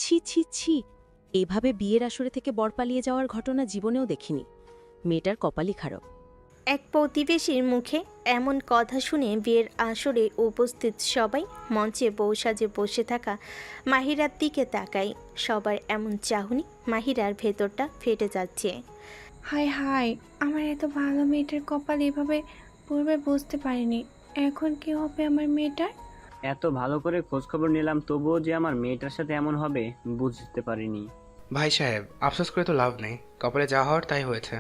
ছি ছি ছি, এভাবে বিয়ের আসরে থেকে বর পালিয়ে যাওয়ার ঘটনা জীবনেও দেখিনি। মেয়েটার কপালই খারাপ। এক প্রতিবেশীর মুখে এমন কথা শুনে বিয়ের আসরে উপস্থিত সবাই মঞ্চে বউ সাজে বসে থাকা মাহিরার দিকে তাকায়। সবার এমন চাহনি, মাহিরার ভেতরটা ফেটে যাচ্ছে। হায় হায়, আমার এত ভালো মেয়েটার কপাল এভাবে পূর্বে বুঝতে পারিনি। এখন কি হবে আমার মেয়েটার? এত ভালো করে খোঁজখবর নিলাম, তবুও যে আমার মেয়েটার সাথে এমন হবে বুঝতে পারিনি। ভাই সাহেব, আফসোস করে তো লাভ নেই, কপালে যা হওয়ার তাই হয়েছে।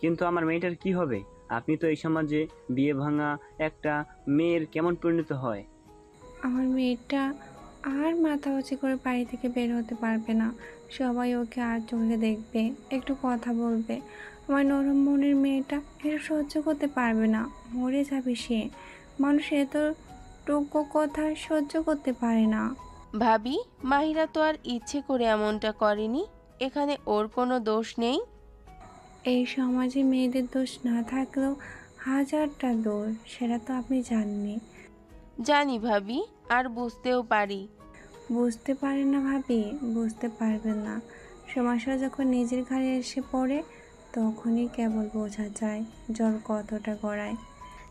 কিন্তু আমার মেয়েটার কি হবে? আপনি তো এই সমাজে বিয়ে ভাঙা একটা মেয়ের কেমন পরিণত হয়। আমার মেয়েটা আর মাথা উঁচু করে বাড়ি থেকে বের হতে পারবে না। সবাই ওকে আর চোখে দেখবে, একটু কথা বলবে। আমার নরম মনের মেয়েটা এটা সহ্য করতে পারবে না, মরে যাবে সে। মানুষ এতটুকু কথা সহ্য করতে পারে না। ভাবি, মাহিরা তো আর ইচ্ছে করে এমনটা করেনি। এখানে ওর কোনো দোষ নেই। এই সমাজে মেয়েদের দোষ না থাকলেও হাজারটা দোষ, সেটা তো আপনি জাননি। জানি ভাবি, আর বুঝতেও পারি। বুঝতে পারেন না ভাবি, বুঝতে পারবেন না। সমস্যা যখন নিজের ঘাড়ে এসে পড়ে তখনই কেবল বোঝা যায় জল কতটা গড়ায়।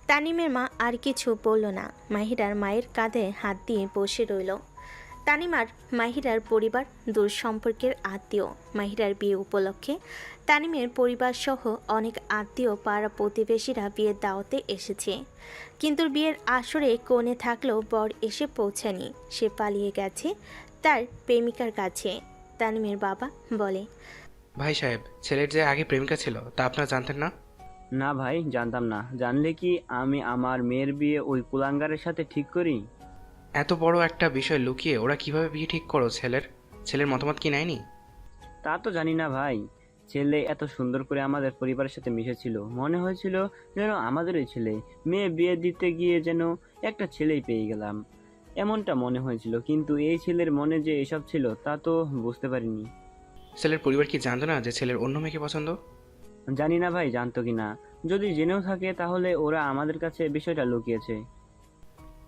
তানিমের মা আর কিছু বলল না, মাহিরার মায়ের কাঁধে হাত দিয়ে বসে রইল। তানিম আর মাহিরার পরিবার দূর সম্পর্কের আত্মীয়। মাহিরার বিয়ে উপলক্ষে তানিমের পরিবার সহ অনেক আত্মীয় পাড়া প্রতিবেশীরা বিয়ের দাওয়াতে এসেছে। কিন্তু বিয়ের আসরে কোণে থাকলেও বর এসে পৌঁছায়নি, সে পালিয়ে গেছে তার প্রেমিকার কাছে। তানিমের বাবা বলে, ভাই সাহেব, ছেলের যে আগে প্রেমিকা ছিল তা আপনারা জানতেন না? না ভাই, জানতাম না। জানলে কি আমি আমার মেয়ের বিয়ে ওই কুলাঙ্গারের সাথে ঠিক করি? এত বড় একটা বিষয় লুকিয়ে ওরা কিভাবে বিয়ে ঠিক করো? ছেলের মতামত কি নেয়নি? তা তো জানি না ভাই। ছেলে এত সুন্দর করে আমাদের পরিবারের সাথে মিশেছিল, মনে হয়েছিল যেন আমাদেরই ছেলে। মেয়ে বিয়ে দিতে গিয়ে যেন একটা ছেলেই পেয়ে গেলাম, এমনটা মনে হয়েছিল। কিন্তু এই ছেলের মনে যে এসব ছিল তা তো বুঝতে পারিনি। ছেলের পরিবার কি জানতো না যে ছেলের অন্য মেয়েকে পছন্দ? জানি না ভাই, জানতো কিনা। যদি জেনেও থাকে তাহলে ওরা আমাদের কাছে বিষয়টা লুকিয়েছে।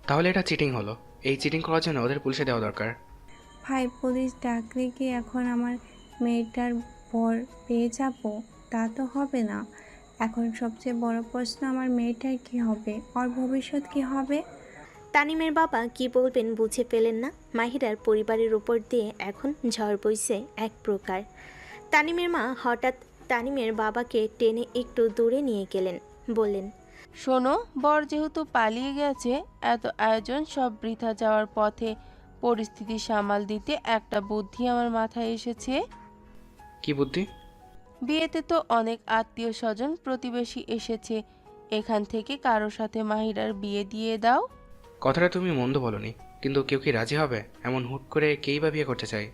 তাহলে এটা চিটিং হলো। এই চিটিং করার জন্য ওদের পুলিশে দেওয়া দরকার। ভাই, পুলিশ ডাকলে কি এখন আমার মেয়েটার বর পেয়ে যাব? তা তো হবে না। এখন সবচেয়ে বড় প্রশ্ন, আমার মেয়েটার কি হবে, ওর ভবিষ্যৎ কি হবে? তানিমের বাবা কি বলবেন বুঝে পেলেন না। মাহিরার পরিবারের উপর দিয়ে এখন ঝড় বইছে এক প্রকার। তানিমের মা হঠাৎ তানিমের বাবাকে টেনে একটু দূরে নিয়ে গেলেন, বললেন, শোনো, বর যেহেতু পালিয়ে গেছে, এত আয়োজন সব বৃথা যাওয়ার পথে। পরিস্থিতি সামাল দিতে একটা বুদ্ধি আমার মাথায় এসেছে। কি বুদ্ধি? বিয়েতে তো অনেক আত্মীয় স্বজন প্রতিবেশী এসেছে। এখান থেকে কারো সাথে মাহিরার বিয়ে দিয়ে দাও। কথাটা তুমি মন্দ বলনি, কিন্তু কেউ কি রাজি হবে? এমন হুট করে কেই বা বিয়ে করতে চাই?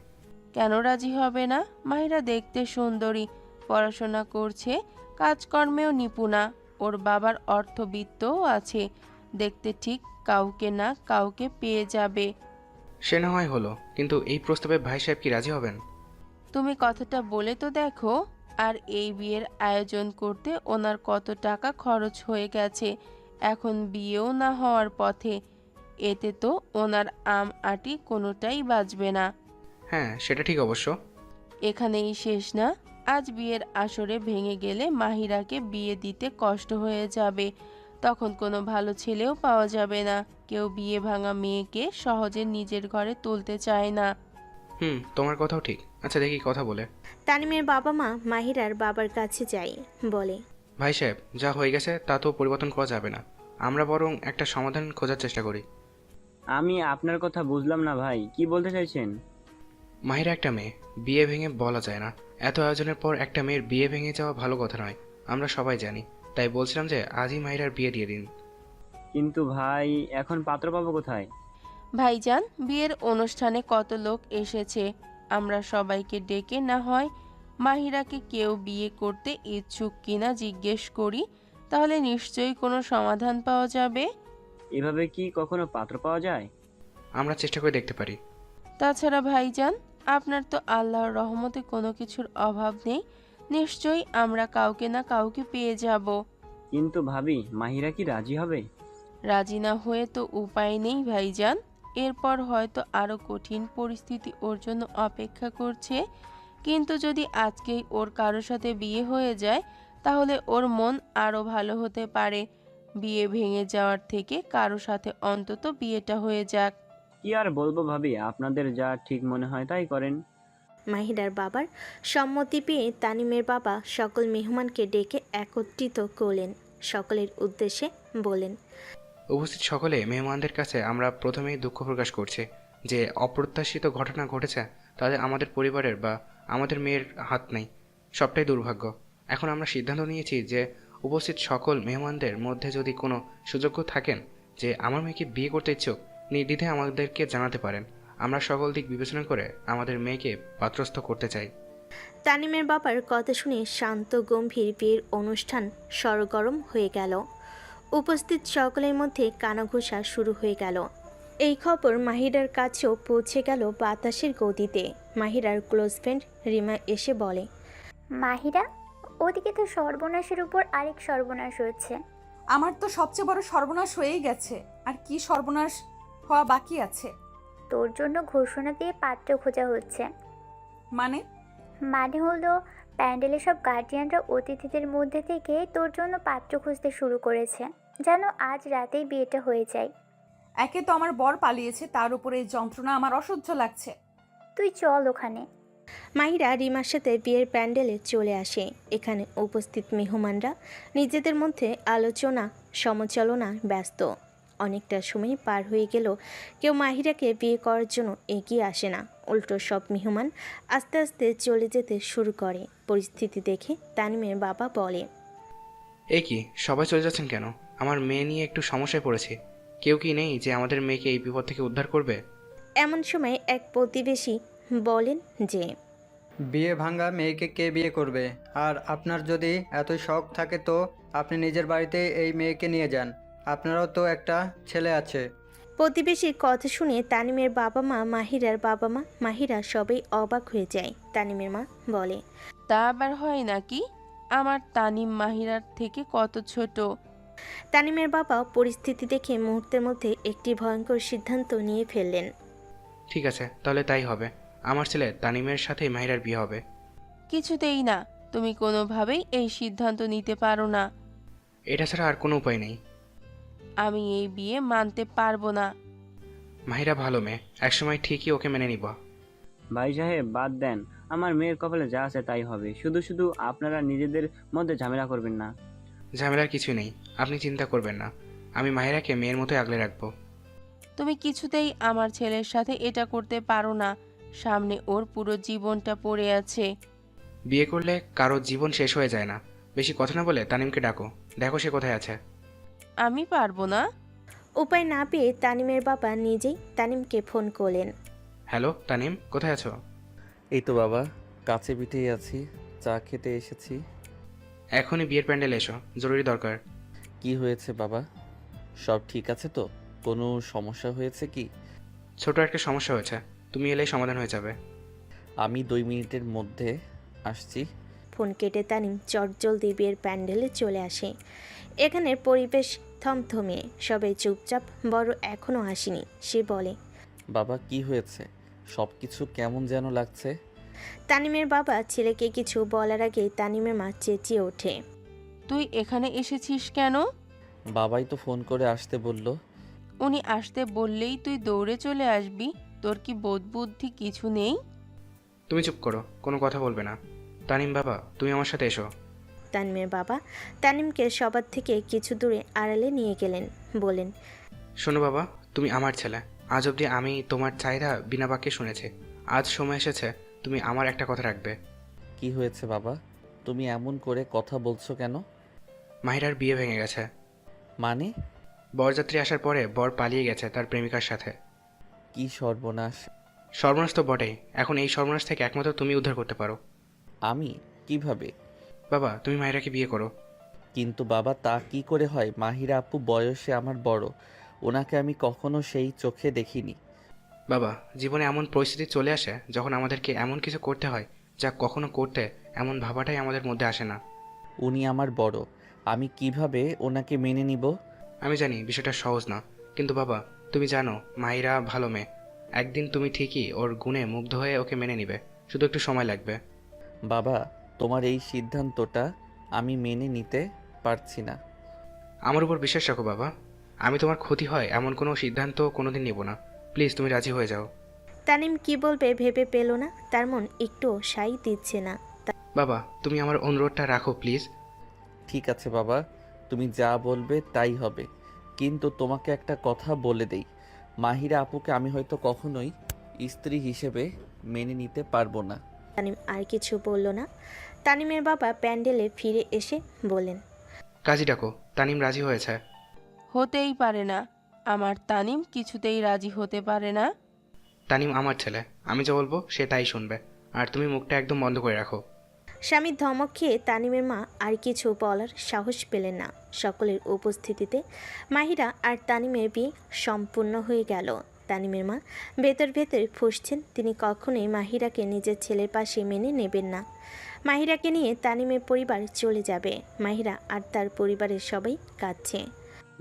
কেন রাজি হবে না? মাহিরা দেখতে সুন্দরী, পড়াশোনা করছে, কাজকর্মেও নিপুণা। ওর বাবার অর্থবিত্তও আছে। দেখতে ঠিক কাউকে না কাউকে পেয়ে যাবে। সে না হয় হলো, কিন্তু এই প্রস্তাবে ভাই সাহেব কি রাজি হবেন? তুমি কথাটা বলে তো দেখো। আর এই বিয়ের আয়োজন করতে ওনার কত টাকা খরচ হয়ে গেছে, এখন বিয়েও না হওয়ার পথে। এতে তো ওনার আম আটি কোনোটাই বাঁচবে না। হ্যাঁ, সেটা ঠিক অবশ্য। এখানেই শেষ না। আজ বিয়ের আসরে ভেঙে গেলে মাহিরাকে বিয়ে দিতে কষ্ট হয়ে যাবে। তখন কোনো ভালো ছেলেও পাওয়া যাবে না। কেউ বিয়ে ভাঙা মেয়েকে সহজে নিজের ঘরে তুলতে চায় না। তোমার কথাও ঠিক। আচ্ছা, দেখি কথা বলে। তানিমের বাবা মা মাহিরার বাবার কাছে যাই, বলে, ভাই সাহেব, যা হয়ে গেছে তা তো পরিবর্তন করা যাবে না। আমরা বরং একটা সমাধান খোঁজার চেষ্টা করি। আমি আপনার কথা বুঝলাম না ভাই, কি বলতে চাইছেন? মাহিরা একটা মেয়ে, বিয়ে ভেঙে বলা যায় না। এত আয়োজনের পর একটা মেয়ের বিয়ে ভেঙে যাওয়া ভালো কথা নয়, আমরা সবাই জানি। তাই বলছিলাম যে আজই মাহিরার বিয়ে দিয়ে দিন। কিন্তু ভাই, এখন পাত্র পাবো কোথায়? ভাইজান, বিয়ের অনুষ্ঠানে কত লোক এসেছে। আমরা সবাইকে ডেকে না হয় মাহিরাকে কেউ বিয়ে করতে ইচ্ছুক কিনা জিজ্ঞেস করি, তাহলে নিশ্চয়ই কোনো সমাধান পাওয়া যাবে। এভাবে কি কখনো পাত্র পাওয়া যায়? আমরা চেষ্টা করে দেখতে পারি। তাছাড়া ভাইজান, আপনার তো আল্লাহর রহমতে কোনো কিছুর অভাব নেই। নিশ্চয়ই আমরা কাউকে না কাউকে পেয়ে যাব। কিন্তু ভাবি, মাহিরা কি রাজি হবে? রাজি না হয়ে তো উপায় নেই ভাইজান। এরপর হয়তো আরও কঠিন পরিস্থিতি ওর জন্য অপেক্ষা করছে। কিন্তু যদি আজকেই ওর কারোর সাথে বিয়ে হয়ে যায় তাহলে ওর মন আরও ভালো হতে পারে। বিয়ে ভেঙে যাওয়ার থেকে কারো সাথে অন্তত বিয়েটা হয়ে যাক। কি আর বলবো ভাবি, আপনাদের যা ঠিক মনে হয় তাই করেন। মাহিরার বাবার সম্মতি পেয়ে তানিমের বাবা সকল মেহমানকে ডেকে একত্রিত করলেন। সকলের উদ্দেশ্যে বলেন, উপস্থিত সকলে মেহমানদের কাছে আমরা প্রথমেই দুঃখ প্রকাশ করছি যে অপ্রত্যাশিত ঘটনা ঘটেছে, তাদের আমাদের পরিবারের বা আমাদের মেয়ের হাত নেই, সবটাই দুর্ভাগ্য। এখন আমরা সিদ্ধান্ত নিয়েছি যে উপস্থিত সকল মেহমানদের মধ্যে যদি কোনো সুযোগ্য থাকেন যে আমার মেয়েকে বিয়ে করতে ইচ্ছুক, নির্দ্বিধায় আমাদেরকে জানাতে পারেন। আমরা সকল দিক বিবেচনা করে আমাদের মেয়েকে পাত্রস্থ করতে চাই। তানিমের বাবার কথা শুনে শান্ত গম্ভীর বিয়ের অনুষ্ঠান সরগরম হয়ে গেল। উপস্থিত সকলের মধ্যে কানাঘুষা শুরু হয়ে গেল। এই খবর মাহিরার কাছেও পৌঁছে গেল বাতাসের গতিতে। মাহিরার ক্লোজ ফ্রেন্ড রিমা এসে বলে, মাহিরা, ওদিকে তো সর্বনাশের উপর আরেক সর্বনাশ হচ্ছে। আমার তো সবচেয়ে বড় সর্বনাশ হয়েই গেছে, আর কি সর্বনাশ হওয়া বাকি আছে? তোর জন্য ঘোষণা দিয়ে পাত্র খোঁজা হচ্ছে। মানে হলো প্যান্ডেলের সব গার্ডিয়ানরা অতিথিদের মধ্যে থেকে তোর জন্য পাত্র খুঁজতে শুরু করেছে, যেন আজ রাতেই বিয়েটা হয়ে যায়। একে তো আমার বর পালিয়েছে, তার উপরে এই যন্ত্রণা আমার অসহ্য লাগছে। তুই চল ওখানে। মাহিরা রিমার সাথে বিয়ের প্যান্ডেলে চলে আসে। এখানে উপস্থিত মেহমানরা নিজেদের মধ্যে আলোচনা সমালোচনায় ব্যস্ত। অনেকটা সময় পার হয়ে গেল, কেউ মাহিরাকে বিয়ে করার জন্য এগিয়ে আসে না। উল্টো সব মেহমান আস্তে আস্তে চলে যেতে শুরু করে। পরিস্থিতি দেখে তানিমের বাবা বলে, এই কি, সবাই চলে যাচ্ছেন কেন? আমার মেয়ে নিয়ে একটু সমস্যায় পড়েছি। কেউ কি নেই যে আমাদের মেয়েকে এই বিপদ থেকে উদ্ধার করবে? এমন সময় এক প্রতিবেশী বলেন যে, বিয়ে ভাঙা মেয়েকে কে বিয়ে করবে? আর আপনার যদি এত শখ থাকে তো আপনি নিজের বাড়িতে এই মেয়েকে নিয়ে যান, আপনারও তো একটা ছেলে আছে। প্রতিবেশীর কথা শুনে তানিমের বাবা মা, মাহিরার বাবা মা, মাহিরা সবাই অবাক হয়ে যায়। তানিমের মা বলে, তা আবার হয় নাকি? আমার তানিম মাহিরার থেকে কত ছোট। তানিমের বাবা পরিস্থিতি দেখে মুহূর্তের মধ্যে একটি ভয়ঙ্কর সিদ্ধান্ত নিয়ে ফেললেন। ঠিক আছে, তাহলে তাই হবে। আমার ছেলে তানিমের সাথে মাহিরার বিয়ে হবে। কিছুতেই না, তুমি কোনোভাবেই এই সিদ্ধান্ত নিতে পারো না। এটা ছাড়া আর কোনো উপায় নেই। আমি এই বিয়ে মানতে পারবো না। মাহিরা ভালো মেয়ে, একসময় ঠিকই ওকে মেনে নিব। ভাই সাহেব বাদ দেন, আমার মেয়ের কপালে যা আছে তাই হবে। শুধু শুধু আপনারা নিজেদের মধ্যে ঝামেলা করবেন না। ঝামেলার কিছু নেই, আপনি চিন্তা করবেন না। আমি মাহিরাকে মেয়ের মতোই আগলে রাখবো। তুমি কিছুতেই আমার ছেলের সাথে এটা করতে পারো না। সামনে ওর পুরো জীবনটা পড়ে আছে। বিয়ে করলে কারো জীবন শেষ হয়ে যায় না। বেশি কথা না বলে তানিমকে ডাকো, দেখো সে কোথায় আছে। আমি পারবো না। উপায় না পেয়ে তানিমের বাবা নিজেই তানিমকে ফোন করলেন। হ্যালো তানিম, কোথায় আছো? এই তো বাবা, কাছে পিঠেই আছি, চা খেতে এসেছি। এখনই বিয়ের প্যান্ডেলে এসো, জরুরি দরকার। কি হয়েছে বাবা? সব ঠিক আছে তো? কোনো সমস্যা হয়েছে কি? ছোট একটা সমস্যা হয়েছে, তুমি এলেই সমাধান হয়ে যাবে। আমি 2 মিনিটের মধ্যে আসছি। ফোন কেটে তানিম চটজলদি বিয়ের প্যান্ডেলে চলে আসে। এখানের পরিবেশ থমথমে, সবাই চুপচাপ, বড় এখনও আসেনি। সে বলে, বাবা কি হয়েছে? সব কিছু কেমন যেন লাগছে। তানিমের বাবা ছেলেকে কিছু বলার আগে তানিমের মা চেঁচিয়ে ওঠে, তুই এখানে এসেছিস কেন? বাবাই তো ফোন করে আসতে বলল। উনি আসতে বললেই তুই দৌড়ে চলে আসবি? তোর কি বোধ বুদ্ধি কিছু নেই? তুমি চুপ করো, কোনো কথা বলবে না। তানিম বাবা, তুমি আমার সাথে এসো। তানিমের বাবা তানিমকে সবার থেকে কিছু দূরে আড়ালে নিয়ে গেলেন। বলেন, শোনো বাবা, তুমি আমার ছেলে। আজ অবধি আমি তোমার চাহিদা বিনা বাক্যে শুনেছি। আজ সময় এসেছে তুমি আমার একটা কথা রাখবে। কি হয়েছে বাবা? তুমি এমন করে কথা বলছো কেন? মাহিরার বিয়ে ভেঙে গেছে। মানে? বরযাত্রী আসার পরে বর পালিয়ে গেছে তার প্রেমিকার সাথে। কি সর্বনাশ! সর্বনাশ তো বটেই, এখন এই সর্বনাশ থেকে একমাত্র তুমি উদ্ধার করতে পারো। আমি? কিভাবে? বাবা, তুমি মাহিরাকে বিয়ে করো। কিন্তু বাবা তা কি করে হয়? মাহিরা আপু বয়সে আমার বড়, ওনাকে আমি কখনো সেই চোখে দেখিনি। বাবা, জীবনে এমন পরিস্থিতি চলে আসে যখন আমাদেরকে এমন কিছু করতে হয় যা কখনো করতে এমন ভাবাটাই আমাদের মধ্যে আসে না। উনি আমার বড়, আমি কিভাবে ওনাকে মেনে নিব? আমি জানি বিষয়টা সহজ না, কিন্তু বাবা তুমি জানো মাহিরা ভালো মেয়ে, একদিন তুমি ঠিকই ওর গুণে মুগ্ধ হয়ে ওকে মেনে নিবে, শুধু একটু সময় লাগবে। বাবা, তোমার এই সিদ্ধান্তটা আমি মেনে নিতে পারছি না। আমার উপর বিশ্বাস রাখো বাবা, আমি তোমার ক্ষতি হয় এমন কোনো সিদ্ধান্ত কোনোদিন নেব না। প্লিজ তুমি রাজি হয়ে যাও। তানিম কি বলবে ভেবে পেল না, তার মন একটুও সাই দিচ্ছে না। বাবা তুমি আমার অনুরোধটা রাখো প্লিজ। ঠিক আছে বাবা, তুমি যা বলবে তাই হবে, কিন্তু তোমাকে একটা কথা বলে দেই, মাহিরা আপুকে আমি হয়তো কখনোই স্ত্রী হিসেবে মেনে নিতে পারবো না। তানিম আর কিছু বলল না। তানিমের বাবা প্যান্ডেলে ফিরে এসে বলেন, কাজী ডাকো, তানিম রাজি হয়েছে। হতেই পারে না, আমার তানিম কিছুতেই রাজি হতে পারে না। তানিম আমার ছেলে, আমি যা বলবো সে তাই শুনবে, আর তুমি মুখটা একদম বন্ধ করে রাখো। স্বামীর ধমক খেয়ে তানিমের মা আর কিছু বলার সাহস পেলেন না। সকলের উপস্থিতিতে মাহিরা আর তানিমের বিয়ে সম্পূর্ণ হয়ে গেল। তানিমের মা ভেতর ভেতর ফুঁসছেন, তিনি কখনোই মাহিরাকে নিজের ছেলের পাশে মেনে নেবেন না। মাহিরাকে নিয়ে তানিমের পরিবার চলে যাবে। মাহিরা আর তার পরিবারের সবাই কাঁদছে।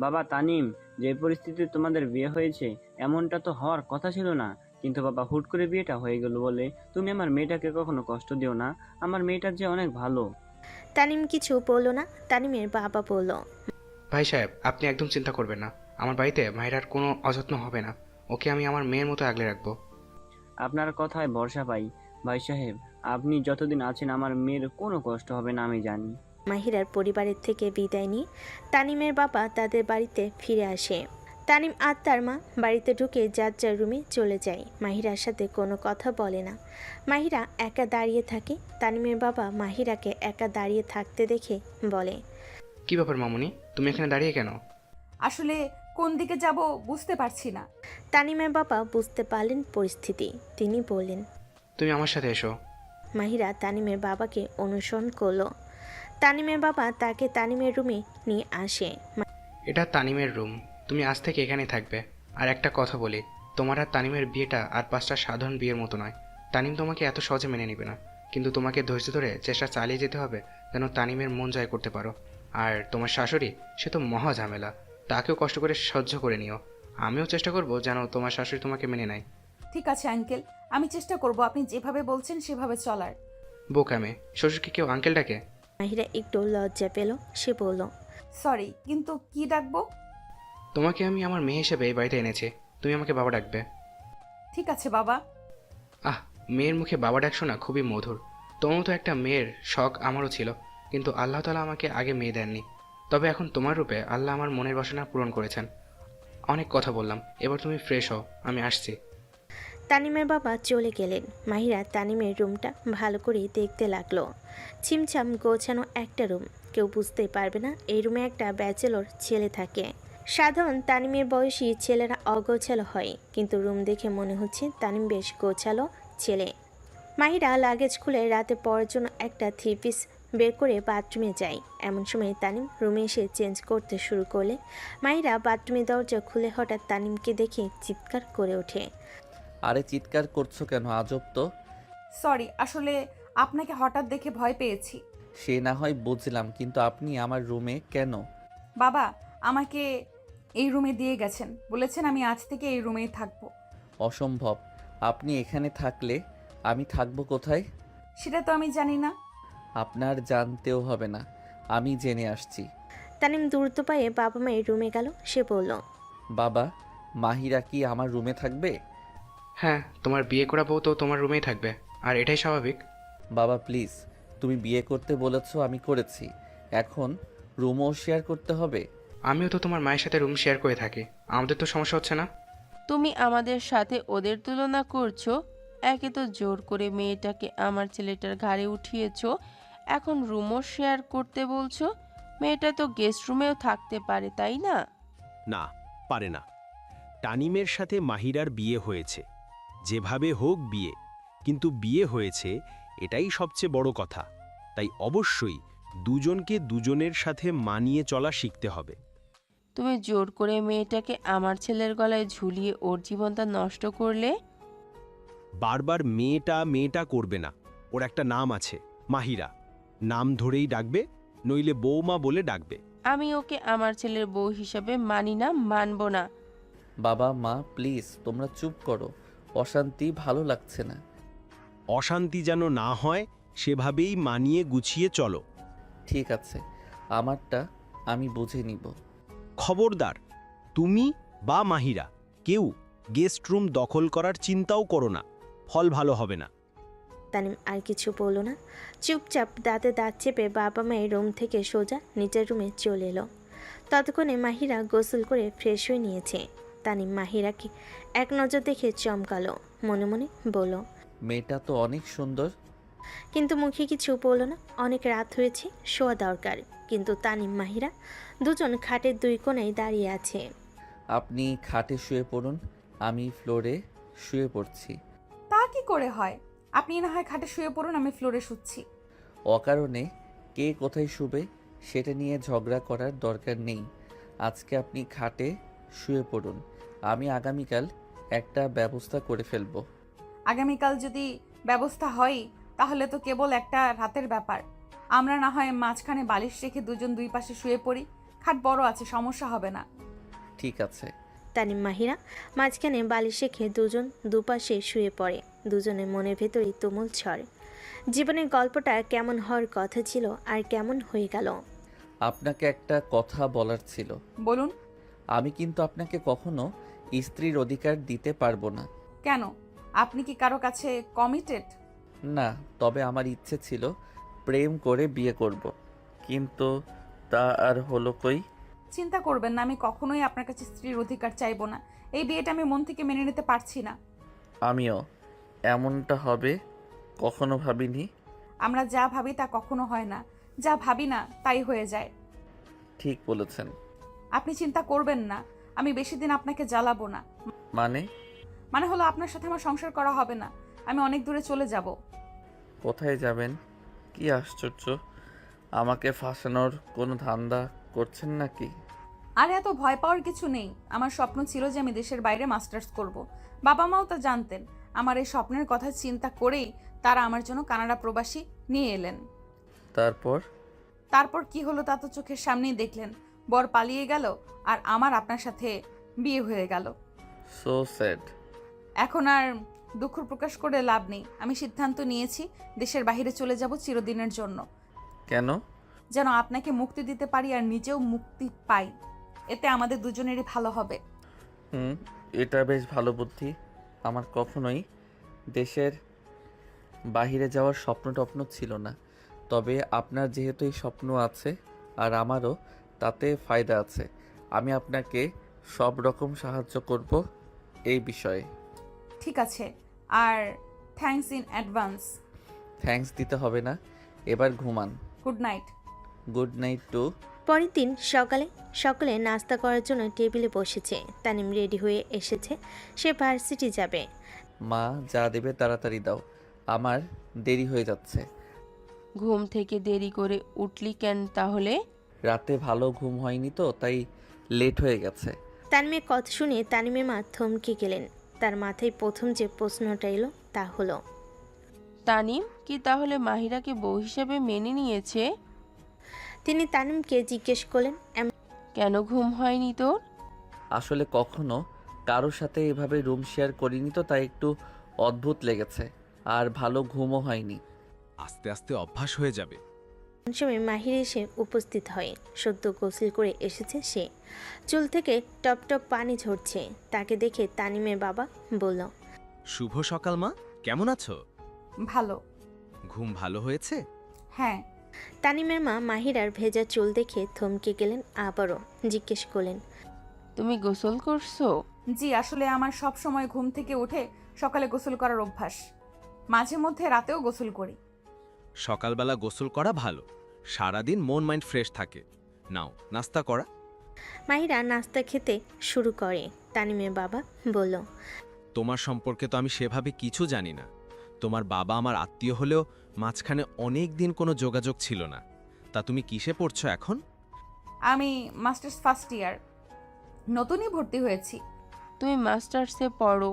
বাবা তানিম, যে পরিস্থিতিতে তোমাদের বিয়ে হয়েছে এমনটা তো হওয়ার কথা ছিল না, কিন্তু বাবা হুট করে বিয়েটা হয়ে গেল বলে তুমি আমার মেয়েটাকে কখনো কষ্ট দিও না। আমার মেয়েটার যে অনেক ভালো। তানিম কিছু বলল না। তানিমের বাবা বলল, ভাই সাহেব আপনি একদম চিন্তা করবেন না, আমার বাড়িতে মাহিরার কোনো অযত্ন হবে না, ওকে আমি আমার মেয়ের মতো আগলে রাখবো। আপনার কথায় ভরসা পাই ভাই সাহেব, আপনি যতদিন আছেন আমার মেয়ের কোনো কষ্ট হবে না আমি জানি। মাহিরার পরিবারের থেকে বিদায় নিয়ে তানিমের বাবা তাদের বাড়িতে ফিরে আসে। তানিম আর তার মা বাড়িতে ঢুকে যার যার রুমে চলে যায়। মাহিরার সাথে কোনো কথা বলে না। মাহিরা একা দাঁড়িয়ে থাকে। তানিমের বাবা মাহিরাকে একা দাঁড়িয়ে থাকতে দেখে বলে, কি ব্যাপার মামুনি, তুমি এখানে দাঁড়িয়ে কেন? আসলে কোন দিকে যাব বুঝতে পারছি না। তানিমের বাবা বুঝতে পারলেন পরিস্থিতি। তিনি বললেন, তুমি আমার সাথে এসো। মাহিরা তানিমের বাবাকে অনুসরণ করলো। তানিমের বাবা তাকে তানিমের রুমে নিয়ে আসে। এটা তানিমের রুম, তুমি আজ থেকে এখানে থাকবে। আর একটা কথা বলি, তোমার আর তানিমের বিয়েটা আর 5টা সাধারণ বিয়ের মতো নয়। তানিম তোমাকে এত সহজে মেনে নেবে না, কিন্তু তোমাকে ধৈর্য ধরে চেষ্টা চালিয়ে যেতে হবে যেন তানিমের মন জয় করতে পারো। আর তোমার শাশুড়ি, সে তো মহা ঝামেলা, তাকেও কষ্ট করে সহ্য করে নিও। আমিও চেষ্টা করব যেন তোমার শাশুড়ি তোমাকে মেনে নেয়। ঠিক আছে আঙ্কেল, আমি চেষ্টা করব আপনি যেভাবে বলছেন সেভাবে চলার। বোকামে, শ্বশুরকে কেউ আঙ্কেল ডাকে? মাহিরা একটু লজ্জা পেল। সে বলল, সরি, কিন্তু কি ডাকবো? তোমাকে আমি আমার মেয়ে হিসেবে এই বাড়িতে এনেছি, তুমি আমাকে বাবা ডাকবে। ঠিক আছে বাবা। আহ, মেয়ের মুখে বাবা ডাক শোনা খুবই মধুর। তোমার তো একটা মেয়ের শখ আমারও ছিল, কিন্তু আল্লাহ তাআলা আমাকে আগে মেয়ে দেননি। তবে এখন তোমার রূপে আল্লাহ আমার মনের বাসনা পূরণ করেছেন। অনেক কথা বললাম, এবার তুমি ফ্রেশ হও, আমি আসছি। তানিমের বাবা চলে গেলেন। মাহিরা তানিমের রুমটা ভালো করে দেখতে লাগলো। ছিমছাম গোছানো একটা রুম, কেউ বুঝতে পারবে না এই রুমে একটা ব্যাচেলর ছেলে থাকে। সাধারণ তানিমের বয়সী ছেলেরা অগোছালো হয়, কিন্তু রুম দেখে মনে হচ্ছে তানিম বেশ গোছালো ছেলে। মাহিরা লাগেজ খুলে রাতে পড়ার জন্য একটা 3 পিস বের করে বাথরুমে যায়। এমন সময় তানিম রুমে এসে চেঞ্জ করতে শুরু করলে মাহিরা বাথরুমের দরজা খুলে হঠাৎ তানিমকে দেখে চিৎকার করে ওঠে। আরে চিৎকার করছো কেন? আজব তো। সরি, আসলে আপনাকে হঠাৎ দেখে ভয় পেয়েছি। সে না হয় বুঝলাম, কিন্তু আপনি আমার রুমে কেন? বাবা আমাকে এই রুমে দিয়ে গেছেন, বলেছেন আমি আজ থেকে এই রুমেই থাকবো। অসম্ভব, আপনি এখানে থাকলে আমি থাকবো কোথায়? সেটা তো আমি জানি না। আপনার জানতেও হবে না, আমি জেনে আসছি। তানিম দ্রুত পায়ে বাবা মায়ের রুমে গেল। সে বলল, বাবা, মাহিরা কি আমার রুমে থাকবে? হ্যাঁ, তোমার বিয়ে করা বউ তো তোমার রুমেই থাকবে, আর এটাই স্বাভাবিক। বাবা প্লিজ, তুমি বিয়ে করতে বলেছো, আমি করেছি, এখন রুমও শেয়ার করতে হবে? আমিও তো তোমার মায়ের সাথে রুম শেয়ার করে থাকি, আমাদের তো সমস্যা হচ্ছে না। তুমি আমাদের সাথে ওদের তুলনা করছো? একে তো জোর করে মেয়েটাকে আমার ছেলেটার ঘাড়ে উঠিয়েছো, এখন রুমও শেয়ার করতে বলছো? মেয়েটা তো গেস্ট রুমেও থাকতে পারে, তাই না? না, পারে না। তানিমের সাথে মাহিরার বিয়ে হয়েছে, যেভাবে হোক বিয়ে, কিন্তু বিয়ে হয়েছে এটাই সবচেয়ে বড় কথা। তাই অবশ্যই দুজনকে দুজনের সাথে মানিয়ে চলা শিখতে হবে। তুমি জোর করে মেয়েটাকে আমার ছেলের গলায় ঝুলিয়ে ওর জীবনটা নষ্ট করলে। বারবার মেয়েটা মেয়েটা করবে না, ওর একটা নাম আছে, মাহিরা। নাম ধরেই ডাকবে, নইলে বৌমা বলে ডাকবে। আমি ওকে আমার ছেলের বউ হিসাবে মানি না, মানব না। বাবা মা প্লিজ তোমরা চুপ করো, অশান্তি ভালো লাগছে না। অশান্তি যেন না হয় সেভাবেই মানিয়ে গুছিয়ে চলো। ঠিক আছে, আমারটা আমি বুঝে নিব। খবরদার, তুমি বা মাহিরা কেউ গেস্ট রুম দখল করার চিন্তাও করো না, ফল ভালো হবে না। তানিম আর কিছু বলল না, চুপচাপ দাঁতে দাঁত চেপে বাবা মায়ের রুম থেকে সোজা নিচের রুমে চলে এলো। ততক্ষণে মাহিরা গোসল করে ফ্রেশ হয়ে নিয়েছে। তানিম মাহিরাকে এক নজর দেখে চমকালো, মনে মনে বলল, মেয়েটা তো অনেক সুন্দর। কিন্তু মুখে কিছু বলল না। অনেক রাত হয়েছে, শোয়া দরকার। কিন্তু তানিম মাহিরা দুজন খাটের দুই কোণায় দাঁড়িয়ে আছে। আপনি খাটে শুয়ে পড়ুন, আমি ফ্লোরে শুয়ে পড়ছি। তা কি করে হয়? আপনি না হয় খাটে শুয়ে পড়ুন, আমি ফ্লোরে শুচ্ছি। অকারণে কে কোথায় শুবে সেটা নিয়ে ঝগড়া করার দরকার নেই। আজকে আপনি খাটে শুয়ে পড়ুন, আমি আগামীকাল একটা ব্যবস্থা করে ফেলব। আগামীকাল যদি ব্যবস্থা হয় তাহলে তো কেবল একটা রাতের ব্যাপার। আমরা না হয় মাঝখানে বালিশ রেখে দুজন দুই পাশে শুয়ে পড়ি, খাট বড় আছে, সমস্যা হবে না। ঠিক আছে। তানিম মাহিরা মাঝখানে বালিশ রেখে দুজন দুপাশে শুয়ে পড়ে। দুজনের মনের ভেতরই তুমুল ঝড়। জীবনের গল্পটা কেমন হওয়ার কথা ছিল আর কেমন হয়ে গেল। আপনাকে একটা কথা বলার ছিল। বলুন। আমি কিন্তু আপনাকে কখনো স্ত্রীর অধিকার দিতে পারবো না। কেন? আপনি কি কারো কাছে কমিটেড? না, তবে আমার ইচ্ছে ছিল প্রেম করে বিয়ে করব, কিন্তু তা আর হলো কই। চিন্তা করবেন না, আমি কখনোই আপনার কাছে স্ত্রীর অধিকার চাইবো না। এই বিয়েটা আমি মন থেকে মেনে নিতে পারছি না। আমিও এমনটা হবে কখনো ভাবিনি। আমরা যা ভাবি তা কখনো হয় না, যা ভাবি না তাই হয়ে যায়। ঠিক বলেছেন। আপনি চিন্তা করবেন না, আমি বেশি দিন আপনাকে জ্বালাবো না। মানে হলো আপনার সাথে আমার সংসার করা হবে না, আমি অনেক দূরে চলে যাব। কোথায় যাবেন? কি আশ্চর্য, আমাকে ফাঁসানোর কোনো ধান্দা করছেন নাকি? আর এত ভয় পাওয়ার কিছু নেই। আমার স্বপ্ন ছিল যে আমি দেশের বাইরে মাস্টার্স করব। বাবা মাও তা জানতেন। আমার এই স্বপ্নের কথা চিন্তা করেই তারা আমার জন্য কানাডা প্রবাসী নিয়ে এলেন। তারপর কি হলো তা তো চোখের সামনেই দেখলেন। বর পালিয়ে গেল আর আমার আপনার সাথে বিয়ে হয়ে গেল। So sad. এখন আর দুঃখ প্রকাশ করে লাভ নেই। আমি সিদ্ধান্ত নিয়েছি দেশের বাইরে চলে যাব চিরদিনের জন্য। কেন? যেন আপনাকে মুক্তি দিতে পারি আর নিজেও মুক্তি পাই। এতে আমাদের দুজনেরই ভালো হবে। এটা বেশ ভালো বুদ্ধি। আমার কখনোই দেশের বাইরে যাওয়ার স্বপ্ন টপ্ন ছিল না, তবে আপনার যেহেতু এই স্বপ্ন আছে আর আমারও তাতে ফায়দা আছে। আমি আপনাকে সব রকম সাহায্য করব এই বিষয়ে। ঠিক আছে, আর থ্যাঙ্কস ইন অ্যাডভান্স। থ্যাঙ্কস দিতে হবে না, এবার ঘুমান। Good night. Good night too. পরের দিন সকালে সকলে নাস্তা করার জন্য টেবিলে বসেছে। তানিম রেডি হয়ে এসেছে, সে ভার্সিটি যাবে। মা যা দেবে তাড়াতাড়ি দাও, আমার দেরি হয়ে যাচ্ছে। ঘুম থেকে দেরি করে উঠলি কেন তাহলে? রাতে ভালো ঘুম হয়নি তো, তাই লেট হয়ে গেছে। তানিমের কথা শুনে তানিমের মা থমকে গেলেন। তার মাথায় প্রথম যে প্রশ্নটা এলো তা হলো, তানিম কি তাহলে মাহিরাকে বউ হিসেবে মেনে নিয়েছে? তিনি তানিমকে জিজ্ঞেস করলেন, কেন ঘুম হয়নি তোর? আসলে কখনো কারোর সাথে এভাবে রুম শেয়ার করিনি তো, তাই একটু অদ্ভুত লেগেছে, আর ভালো ঘুমও হয়নি। আস্তে আস্তে অভ্যাস হয়ে যাবে। সময় মাহির এসে উপস্থিত হয়। সদ্য গোসল করে এসেছে সে, চুল থেকে টপ টপ পানি ঝরছে। তাকে দেখে তানিমের বাবা বলল, শুভ সকাল মা, কেমন আছো? ভালো। ঘুম ভালো হয়েছে? হ্যাঁ। তানিমের মা মাহিরার ভেজা চুল দেখে থমকে গেলেন, আবারও জিজ্ঞেস করলেন, তুমি গোসল করছো? জি, আসলে আমার সব সময় ঘুম থেকে উঠে সকালে গোসল করার অভ্যাস। মাঝে মধ্যে রাতেও গোসল করি। সকালবেলা গোসল করা ভালো, সারাদিন মন মাইন্ড ফ্রেশ থাকে। নাও নাস্তা করা। মাহিরা নাস্তা খেতে শুরু করে। তানিমের বাবা বলল, তোমার সম্পর্কে তো আমি সেভাবে কিছু জানি না। তোমার বাবা আমার আত্মীয় হলেও মাঝখানে অনেক দিন কোনো যোগাযোগ ছিল না। তা তুমি কিসে পড়ছো এখন? আমি মাস্টার্স ফার্স্ট ইয়ার, নতুনই ভর্তি হয়েছি। তুমি মাস্টার্সে পড়ো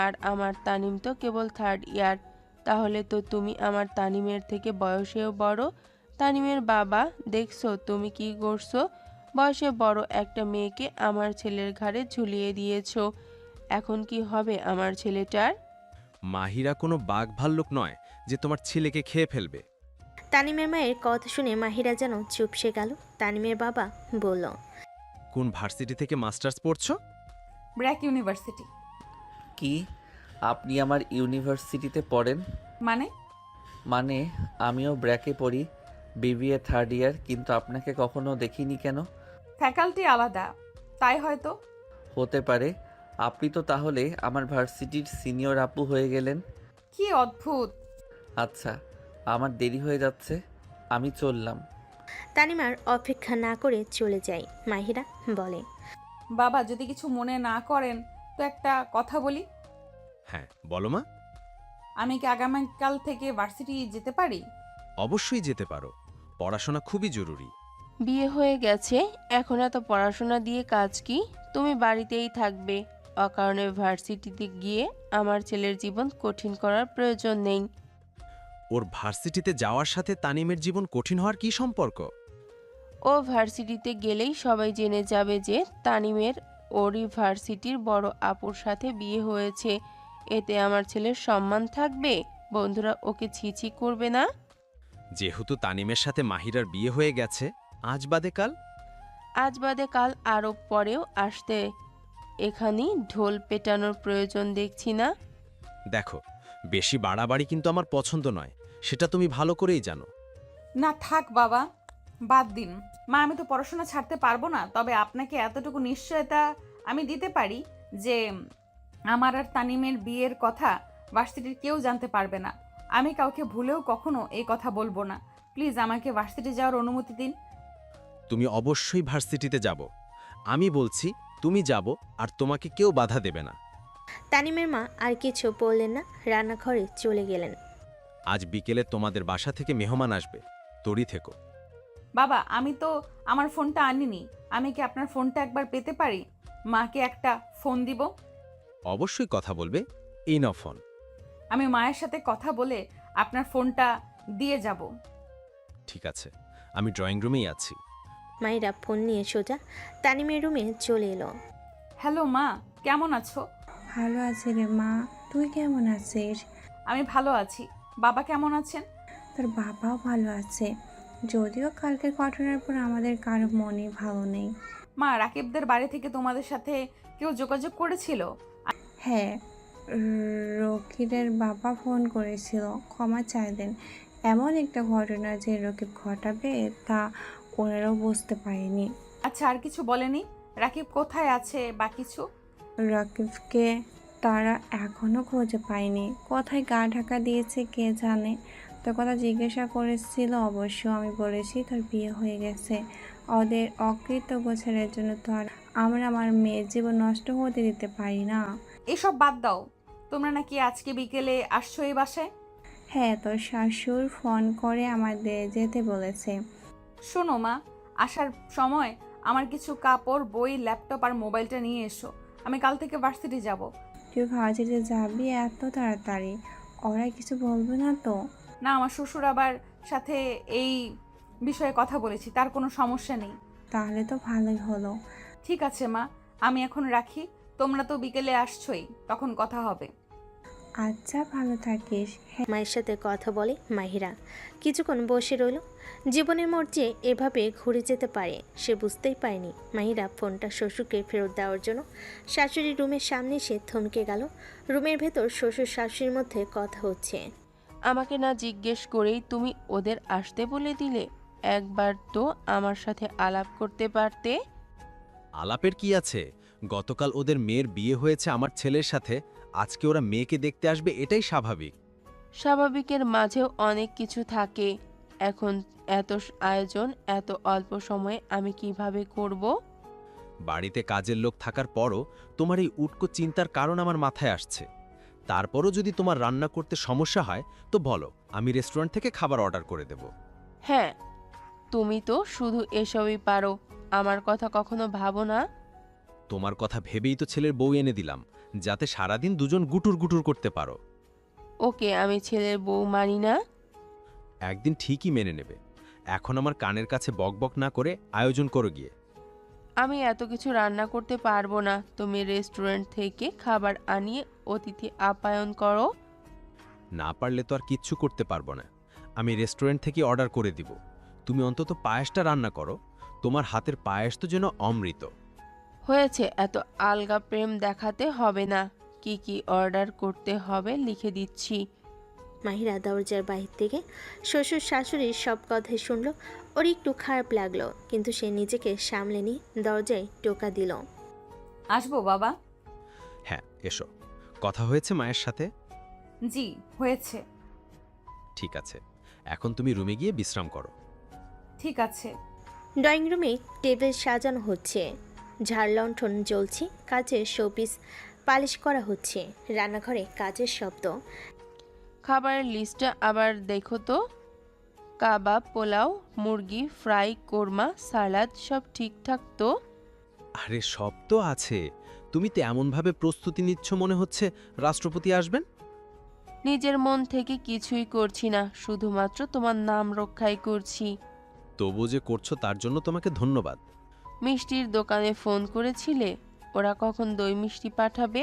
আর আমার তানিম তো কেবল থার্ড ইয়ার। তাহলে তো তুমি আমার তানিমের থেকে বয়সেও বড়। তানিমের বাবা, দেখছো তুমি কি করছো? বয়সে বড় একটা মেয়েকে আমার ছেলের ঘাড়ে ঝুলিয়ে দিয়েছো। এখন কি হবে আমার ছেলেটার? মাহিরা কোনো বাঘ ভাল্লুক নয় যে তোমার ছেলেকে খেয়ে ফেলবে। তানিমের মায়ের কথা শুনে মাহিরা যেন চুপসে গেল। তানিমের বাবা বলল, কোন ভার্সিটি থেকে মাস্টার্স পড়ছো? ব্র্যাক ইউনিভার্সিটি। কি আপনি আমার ইউনিভার্সিটিতে পড়েন? মানে? মানে আমিও ব্র্যাকে পড়ি, বিবিএ থার্ড ইয়ার, কিন্তু আপনাকে কখনো দেখিনি কেন? ফ্যাকাল্টি আলাদা, তাই হয়তো। হতে পারে। আপনি তো তাহলে আমার ভার্সিটির সিনিয়র আপু হয়ে গেলেন। কি অদ্ভুত। আচ্ছা, আমার দেরি হয়ে যাচ্ছে, আমি চললাম। তানিমার অপেক্ষা না করে চলে যায়। মাহিরা বলে, বাবা যদি কিছু মনে না করেন তো একটা কথা বলি। হ্যাঁ বলো মা। আমি কি আগামীকাল থেকে ভার্সিটি যেতে পারি? অবশ্যই যেতে পারো, পড়াশোনা খুবই জরুরি। বিয়ে হয়ে গেছে, এখন এত পড়াশোনা দিয়ে কাজ কি? তুমি বাড়িতেই থাকবে। অকারণে ভার্সিটিতে গিয়ে আমার ছেলের জীবন কঠিন করার প্রয়োজন নেই। ওর ভার্সিটিতে যাওয়ার সাথে তানিমের জীবন কঠিন হওয়ার কি সম্পর্ক? ও ভার্সিটিতে গেলেই সবাই জেনে যাবে যে তানিমের ওরই ভার্সিটির বড় আপুর সাথে বিয়ে হয়েছে। এতে আমার ছেলের সম্মান থাকবে, বন্ধুরা ওকে ছিছি করবে না। যেহেতু তানিমের সাথে মাহিরার বিয়ে হয়ে গেছে, আজ বাদে কাল। আজ বাদে কাল আরও পরেও আসতে এখানেই ঢোল পেটানোর প্রয়োজন দেখছি না। দেখো, বেশি বাড়াবাড়ি কিন্তু আমার পছন্দ নয়, সেটা তুমি ভালো করেই জানো। না থাক বাবা, বাদ দিন। মা আমি তো পড়াশোনা ছাড়তে পারবো না, তবে আপনাকে এতটুকু নিশ্চয়তা আমি দিতে পারি যে আমার আর তানিমের বিয়ের কথা ভার্সিটির কেউ জানতে পারবে না। আমি কাউকে ভুলেও কখনো এই কথা বলবো না। প্লিজ আমাকে ভার্সিটি যাওয়ার অনুমতি দিন। তুমি অবশ্যই ভার্সিটিতে যাব। আমি বলছি তুমি যাব, আর তোমাকে কেউ বাধা দেবে না। তানিমের মা আর কিছু বললেন না, রান্নাঘরে চলে গেলেন। আজ বিকেলে তোমাদের বাসা থেকে মেহমান আসবে, তৈরি থেকো। বাবা আমি তো আমার ফোনটা আনিনি, আমি কি আপনার ফোনটা একবার পেতে পারি? মাকে একটা ফোন দিব। অবশ্যই কথা বলবে, এই নাও ফোন। আমি মায়ের সাথে কথা বলে আপনার ফোনটা দিয়ে যাব। ঠিক আছে, আমি ড্রয়িং রুমেই আছি। মাহিরা ফোন নিয়ে সোজা তানিমের রুমে চলে এলো। হ্যালো মা, কেমন আছো? ভালো আছি রে মা, তুই কেমন আছিস? আমি ভালো আছি। বাবা কেমন আছেন? তোর বাবাও ভালো আছে, যদিও কালকের ঘটনার পর আমাদের কারো মনে ভালো নেই। মা রাকিবদের বাড়ি থেকে তোমাদের সাথে কেউ যোগাযোগ করেছিল? হ্যাঁ, রকিবের বাবা ফোন করেছিল, ক্ষমা চাইলেন। এমন একটা ঘটনা যে রকিব ঘটাবে তা ওনারাও বুঝতে পারেনি। আচ্ছা, আর কিছু বলেনি? রাকিব কোথায় আছে বা কিছু? রকিবকে তারা এখনো খুঁজে পায়নি, কোথায় গা ঢাকা দিয়েছে কে জানে। তোর কথা জিজ্ঞাসা করেছিল অবশ্য, আমি বলেছি তোর বিয়ে হয়ে গেছে। ওদের অকৃতজ্ঞ ছেলের জন্য তো আর আমরা আমার মেয়ের জীবন নষ্ট হতে দিতে পারি না। এসব বাদ দাও। তোমরা নাকি আজকে বিকেলে আসছো এই বাসায়? হ্যাঁ, তোর শাশুড় ফোন করে আমাদের যেতে বলেছে। শোনো মা, আসার সময় আমার কিছু কাপড়, বই, ল্যাপটপ আর মোবাইলটা নিয়ে এসো। আমি কাল থেকে ভার্সিটি যাব। তুই ভার্সিটিতে যাবি এত তাড়াতাড়ি? ওরা কিছু বলবে না তো? না, আমার শ্বশুর আবার সাথে এই বিষয়ে কথা বলেছি, তার কোনো সমস্যা নেই। তাহলে তো ভালোই হলো। ঠিক আছে মা, আমি এখন রাখি। তোমরা তো বিকেলে আসছোই, তখন কথা হবে। আচ্ছা, ভালো থাকিস। মায়ের সাথে কথা বলে মাহিরা কিছুক্ষণ বসে রইল। জীবনের মোড় যে এভাবে ঘুরে যেতে পারে সে বুঝতেই পারেনি। মাহিরা ফোনটা শ্বশুরকে ফেরত দেওয়ার জন্য শাশুড়ির রুমের সামনে এসে থমকে গেল। রুমের ভেতর শ্বশুর শাশুড়ির মধ্যে কথা হচ্ছে। আমাকে না জিজ্ঞেস করেই তুমি ওদের আসতে বলে দিলে? একবার তো আমার সাথে আলাপ করতে পারতে। আলাপের কি আছে? গতকাল ওদের মেয়ের বিয়ে হয়েছে আমার ছেলের সাথে, আজকে ওরা মেয়েকে দেখতে আসবে, এটাই স্বাভাবিক। স্বাভাবিকের মাঝেও অনেক কিছু থাকে। এখন এত আয়োজন এত অল্প সময়ে আমি কিভাবে করব? বাড়িতে কাজের লোক থাকার পরও তোমার এই উটকো চিন্তার কারণ আমার মাথায় আসছে। তারপরও যদি তোমার রান্না করতে সমস্যা হয় তো বলো, আমি রেস্টুরেন্ট থেকে খাবার অর্ডার করে দেব। হ্যাঁ, তুমি তো শুধু এসবই পারো, আমার কথা কখনো ভাবো না? তোমার কথা ভেবেই তো ছেলের বউ এনে দিলাম, যাতে সারাদিন দুজন গুটুর গুটুর করতে পারো। ওকে, আমি ছেলের বউ মানি না। একদিন ঠিকই মেনে নেবে। এখন আমার কানের কাছে বকবক না করে আয়োজন করো গিয়ে। আমি এত কিছু রান্না করতে পারবো না, তুমি রেস্টুরেন্ট থেকে খাবার আনিয়ে অতিথি আপ্যায়ন করো। না পারলে তো আর কিচ্ছু করতে পারবো না। আমি রেস্টুরেন্ট থেকে অর্ডার করে দিব। তুমি অন্তত পায়েসটা রান্না করো। তোমার হাতের পায়েস তো যেন অমৃত। হয়েছে, এত আলগা প্রেম দেখাতে হবে না। কি কি অর্ডার করতে হবে লিখে দিচ্ছি। মাহিরা দরজার বাহির থেকে শ্বশুর শাশুড়ির সব কথাই শুনল। ওর একটু খারাপ লাগলো, কিন্তু সে নিজেকে সামলে নিয়ে দরজায় টোকা দিল। আসবো বাবা? হ্যাঁ, এসো। কথা হয়েছে মায়ের সাথে? জি হয়েছে। ঠিক আছে, এখন তুমি রুমে গিয়ে বিশ্রাম করো। ঠিক আছে। ড্রয়িং রুমে টেবিল সাজানো হচ্ছে, ঝাড় লণ্ঠন জ্বলছে, কাচের শোপিস পালিশ করা হচ্ছে, রান্নাঘরে কাজের শব্দ। খাবারের লিস্টটা আবার দেখো তো। কাবাব, পোলাও, মুরগি ফ্রাই, কোরমা, সালাদ সব ঠিকঠাক তো? আরে সব তো আছে। তুমি তো এমনভাবে প্রস্তুতি নিচ্ছ মনে হচ্ছে রাষ্ট্রপতি আসবেন। নিজের মন থেকে কিছুই করছি না, শুধুমাত্র তোমার নাম রক্ষাই করছি। তবু যে করছো তার জন্য তোমাকে ধন্যবাদ। মিষ্টির দোকানে ফোন করেছিলে? ওরা কখন দই মিষ্টি পাঠাবে?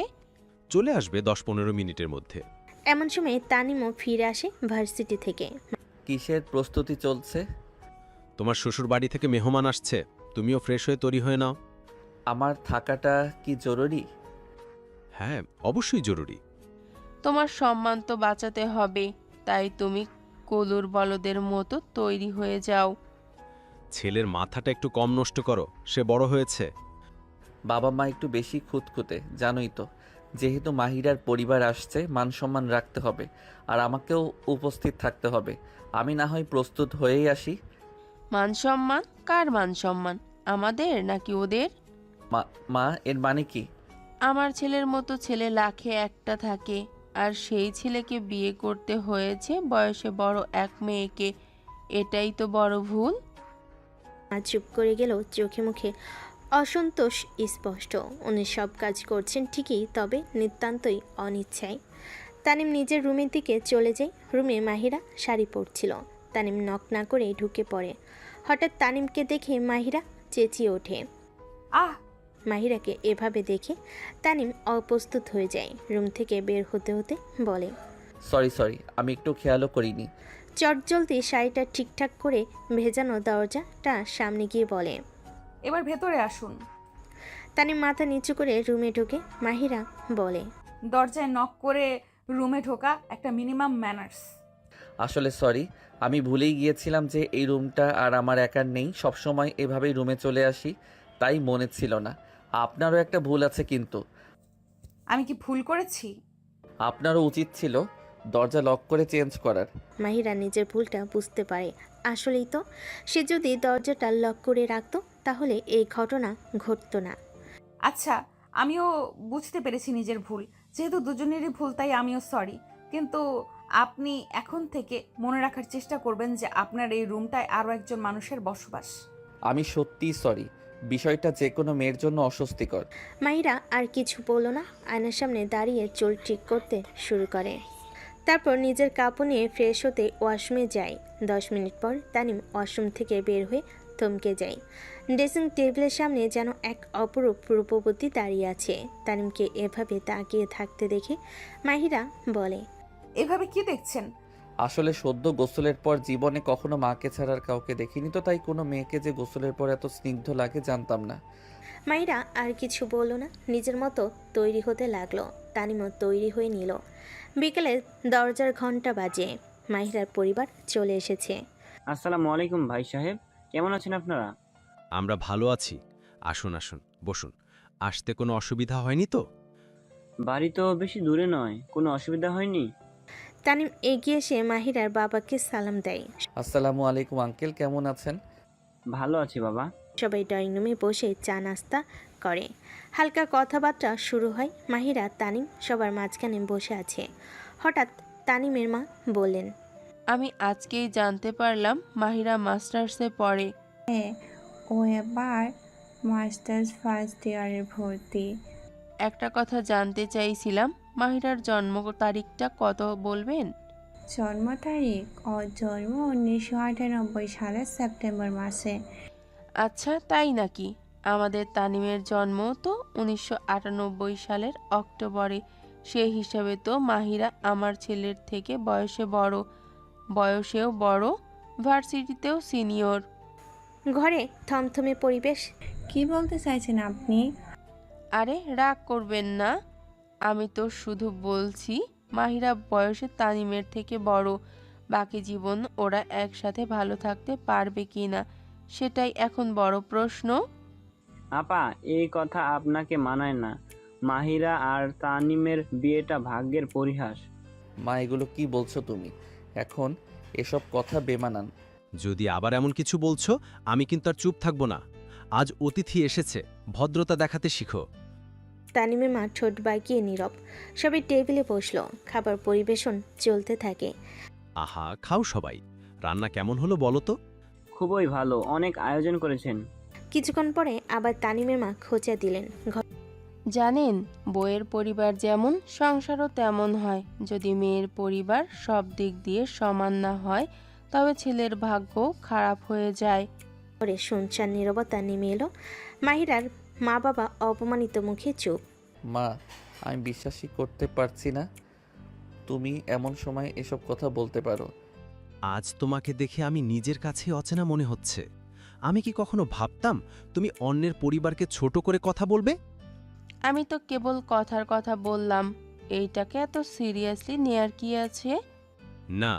চলে আসবে 10-15 মিনিটের মধ্যে। এমন সময় তানিমও ফিরে আসে ভার্সিটি থেকে। কিসের প্রস্তুতি চলছে? তোমার শ্বশুর বাড়ি থেকে মেহমান আসছে, তুমিও ফ্রেশ হয়ে তৈরি হয়ে নাও। আমার থাকাটা কি জরুরি? হ্যাঁ, অবশ্যই জরুরি। তোমার সম্মান তো বাঁচাতে হবে, তাই তুমি কলুর বলদের মতো তৈরি হয়ে যাও। ছেলের মাথাটা একটু কম নষ্ট করো, সে বড় হয়েছে। বাবা মা একটু বেশি খুঁতখুঁতে, জানোই তো। যেহেতু মাহিরার পরিবার আসছে, মান সম্মান রাখতে হবে, আর আমাকেও উপস্থিত থাকতে হবে। আমি না হয় প্রস্তুত হয়েই আসি। মান সম্মান? কার মান সম্মান? আমাদের নাকি ওদের? মা এর মানে কি? আমার ছেলের মতো ছেলে লাখে একটা থাকে, আর সেই ছেলেকে বিয়ে করতে হয়েছে বয়সে বড় এক মেয়েকে। এটাই তো বড় ভুল। মা চুপ করে গেল, চোখে মুখে অসন্তোষ স্পষ্ট। উনি সব কাজ করছেন ঠিকই, তবে নিতান্তই অনিচ্ছায়। তানিম নিজের রুমের দিকে চলে যায়। রুমে মাহিরা শাড়ি পরছিল। তানিম নক না করে ঢুকে পড়ে। হঠাৎ তানিমকে দেখে মাহিরা চেঁচিয়ে ওঠে। আহ! মাহিরাকে এভাবে দেখে তানিম অপ্রস্তুত হয়ে যায়। রুম থেকে বের হতে হতে বলে, সরি, আমি একটু খেয়ালও করিনি। চটজলদি শাড়িটা ঠিকঠাক করে ভেজানো দরজাটা সামনে গিয়ে বলে, এবার ভেতরে আসুন। তানিম মাথা নিচু করে রুমে ঢোকে। মাহিরা বলে, দরজায় নক করে রুমে ঢোকা একটা মিনিমাম ম্যানার্স। আসলে সরি, আমি ভুলেই গিয়েছিলাম যে এই রুমটা আর আমার একার নেই। সবসময় এভাবেই রুমে চলে আসি, তাই মনে ছিল না। আপনারও একটা ভুল আছে কিন্তু। আমি কি ভুল করেছি? আপনারও উচিত ছিল দরজা লক করে চেঞ্জ করার। মাহিরা নিজের ভুলটা বুঝতে পারে। আসলেই তো, সে যদি দরজাটা লক করে রাখতো তাহলে এই ঘটনা ঘটতো না। আচ্ছা, আমিও বুঝতে পেরেছি নিজের ভুল। যেহেতু দুজনেরই ভুল, তাই আমিও সরি। কিন্তু আপনি এখন থেকে মনে রাখার চেষ্টা করবেন যে আপনার এই রুমটায় আরও একজন মানুষের বসবাস। আমি সত্যিই সরি। বিষয়টা যে কোনো মেয়ের জন্য অস্বস্তিকর। মাহিরা আর কিছু বলল না, আয়নার সামনে দাঁড়িয়ে চুল ঠিক করতে শুরু করে। তারপর নিজের কাপড় নিয়ে ফ্রেশ হতে ওয়াশরুমে যায়। 10 মিনিট পর তানিম ওয়াশরুম থেকে বের হয়ে থমকে যায়। ড্রেসিং টেবিলের সামনে যেন এক অপরূপ রূপবতী দাঁড়িয়ে আছে। তানিমকে এভাবে তাকিয়ে থাকতে দেখে মাহিরা বলে, এভাবে কি দেখছেন? আসলে সদ্য গোসলের পর জীবনে কখনো মাকে ছাড়া আর কাউকে দেখিনি তো, তাই কোনো মেয়েকে যে গোসলের পর এত স্নিগ্ধ লাগে জানতাম না। মাহিরা আর কিছু বলল না, নিজের মতো তৈরি হতে লাগলো। তানিমও তৈরি হয়ে নিল। বিকেলে দরজার ঘন্টা বাজে। মাহিরার পরিবার চলে এসেছে। আসসালামু আলাইকুম ভাই সাহেব, কেমন আছেন আপনারা? আমরা ভালো আছি। আসুন আসুন, বসুন। আসতে কোনো অসুবিধা হয়নি তো? বাড়ি তো বেশি দূরে নয়, কোনো অসুবিধা হয়নি? তানিম এগিয়ে এসে মাহিরার বাবাকে সালাম দেয়। আসসালামু আলাইকুম আঙ্কেল, কেমন আছেন? ভালো আছি বাবা। সবাই ড্রয়িং রুমে বসে চা নাস্তা করে। হালকা কথাবার্তা শুরু হয়। মাহিরা তানিম সবার মাঝখানে বসে আছে। হঠাৎ তানিমের মা বললেন, আমি আজকেই জানতে পারলাম মাহিরা মাস্টার্সে পড়ে। ও এবার মাস্টার্স ফার্স্ট ইয়ারে ভর্তি। একটা কথা জানতে চাইছিলাম, মাহিরার জন্ম তারিখটা কত বলবেন? জন্ম তারিখ? ওর জন্ম 1998 সালের সেপ্টেম্বর মাসে। আচ্ছা, তাই নাকি? আমাদের তানিমের জন্ম তো 1998 সালের অক্টোবরে। সেই হিসাবে তো মাহিরা আমার ছেলের থেকে বয়সে বড়, বয়সেও বড়, ভার্সিটিতেও সিনিয়র। ঘরে থমথমে পরিবেশ। কি বলতে চাইছেন আপনি? আরে রাগ করবেন না, আমি তো শুধু বলছি মাহিরা বয়সে তানিমের থেকে বড়। বাকি জীবন ওরা একসাথে ভালো থাকতে পারবে কিনা সেটাই এখন বড় প্রশ্ন। আপা, এই কথা আপনাকে মানায় না। মাহিরা আর তানিমের বিয়েটা ভাগ্যের পরিহাস। মা, এগুলো কি বলছো তুমি? এখন এসব কথা বেমানান। যদি আবার এমন কিছু বলছো, আমি কিন্তু আর চুপ থাকবো না। আজ অতিথি এসেছে, ভদ্রতা দেখাতে শিখো। তানিমের মা ঠোঁট বাঁকিয়ে নীরব। সবাই টেবিলে বসলো, খাবার পরিবেশন চলতে থাকে। আহা, খাও সবাই। রান্না কেমন হলো বলো তো? খুবই ভালো, অনেক আয়োজন করেছেন। কিছুক্ষণ পরে আবার তানিমের মা খোঁচা দিলেন। জানেন, বউয়ের পরিবার যেমন সংসারও তেমন হয়। যদি মেয়ের পরিবার সব দিক দিয়ে সমান না হয় তবে ছেলের ভাগ্য খারাপ হয়ে যায়। ঘরে শুনশান নীরবতা নেমে এলো। মাহিরার মা বাবা অপমানিত মুখে চুপ। মা, আমি বিশ্বাসই করতে পারছি না তুমি এমন সময় এসব কথা বলতে পারো। আজ তোমাকে দেখে আমি নিজের কাছেই অচেনা মনে হচ্ছে। আমি কি কখনো ভাবতাম তুমি অন্যের পরিবারকে ছোট করে কথা বলবে? আমি তো কেবল কথার কথা বললাম, এইটাকে এত সিরিয়াসলি নেয়ার কি আছে? না,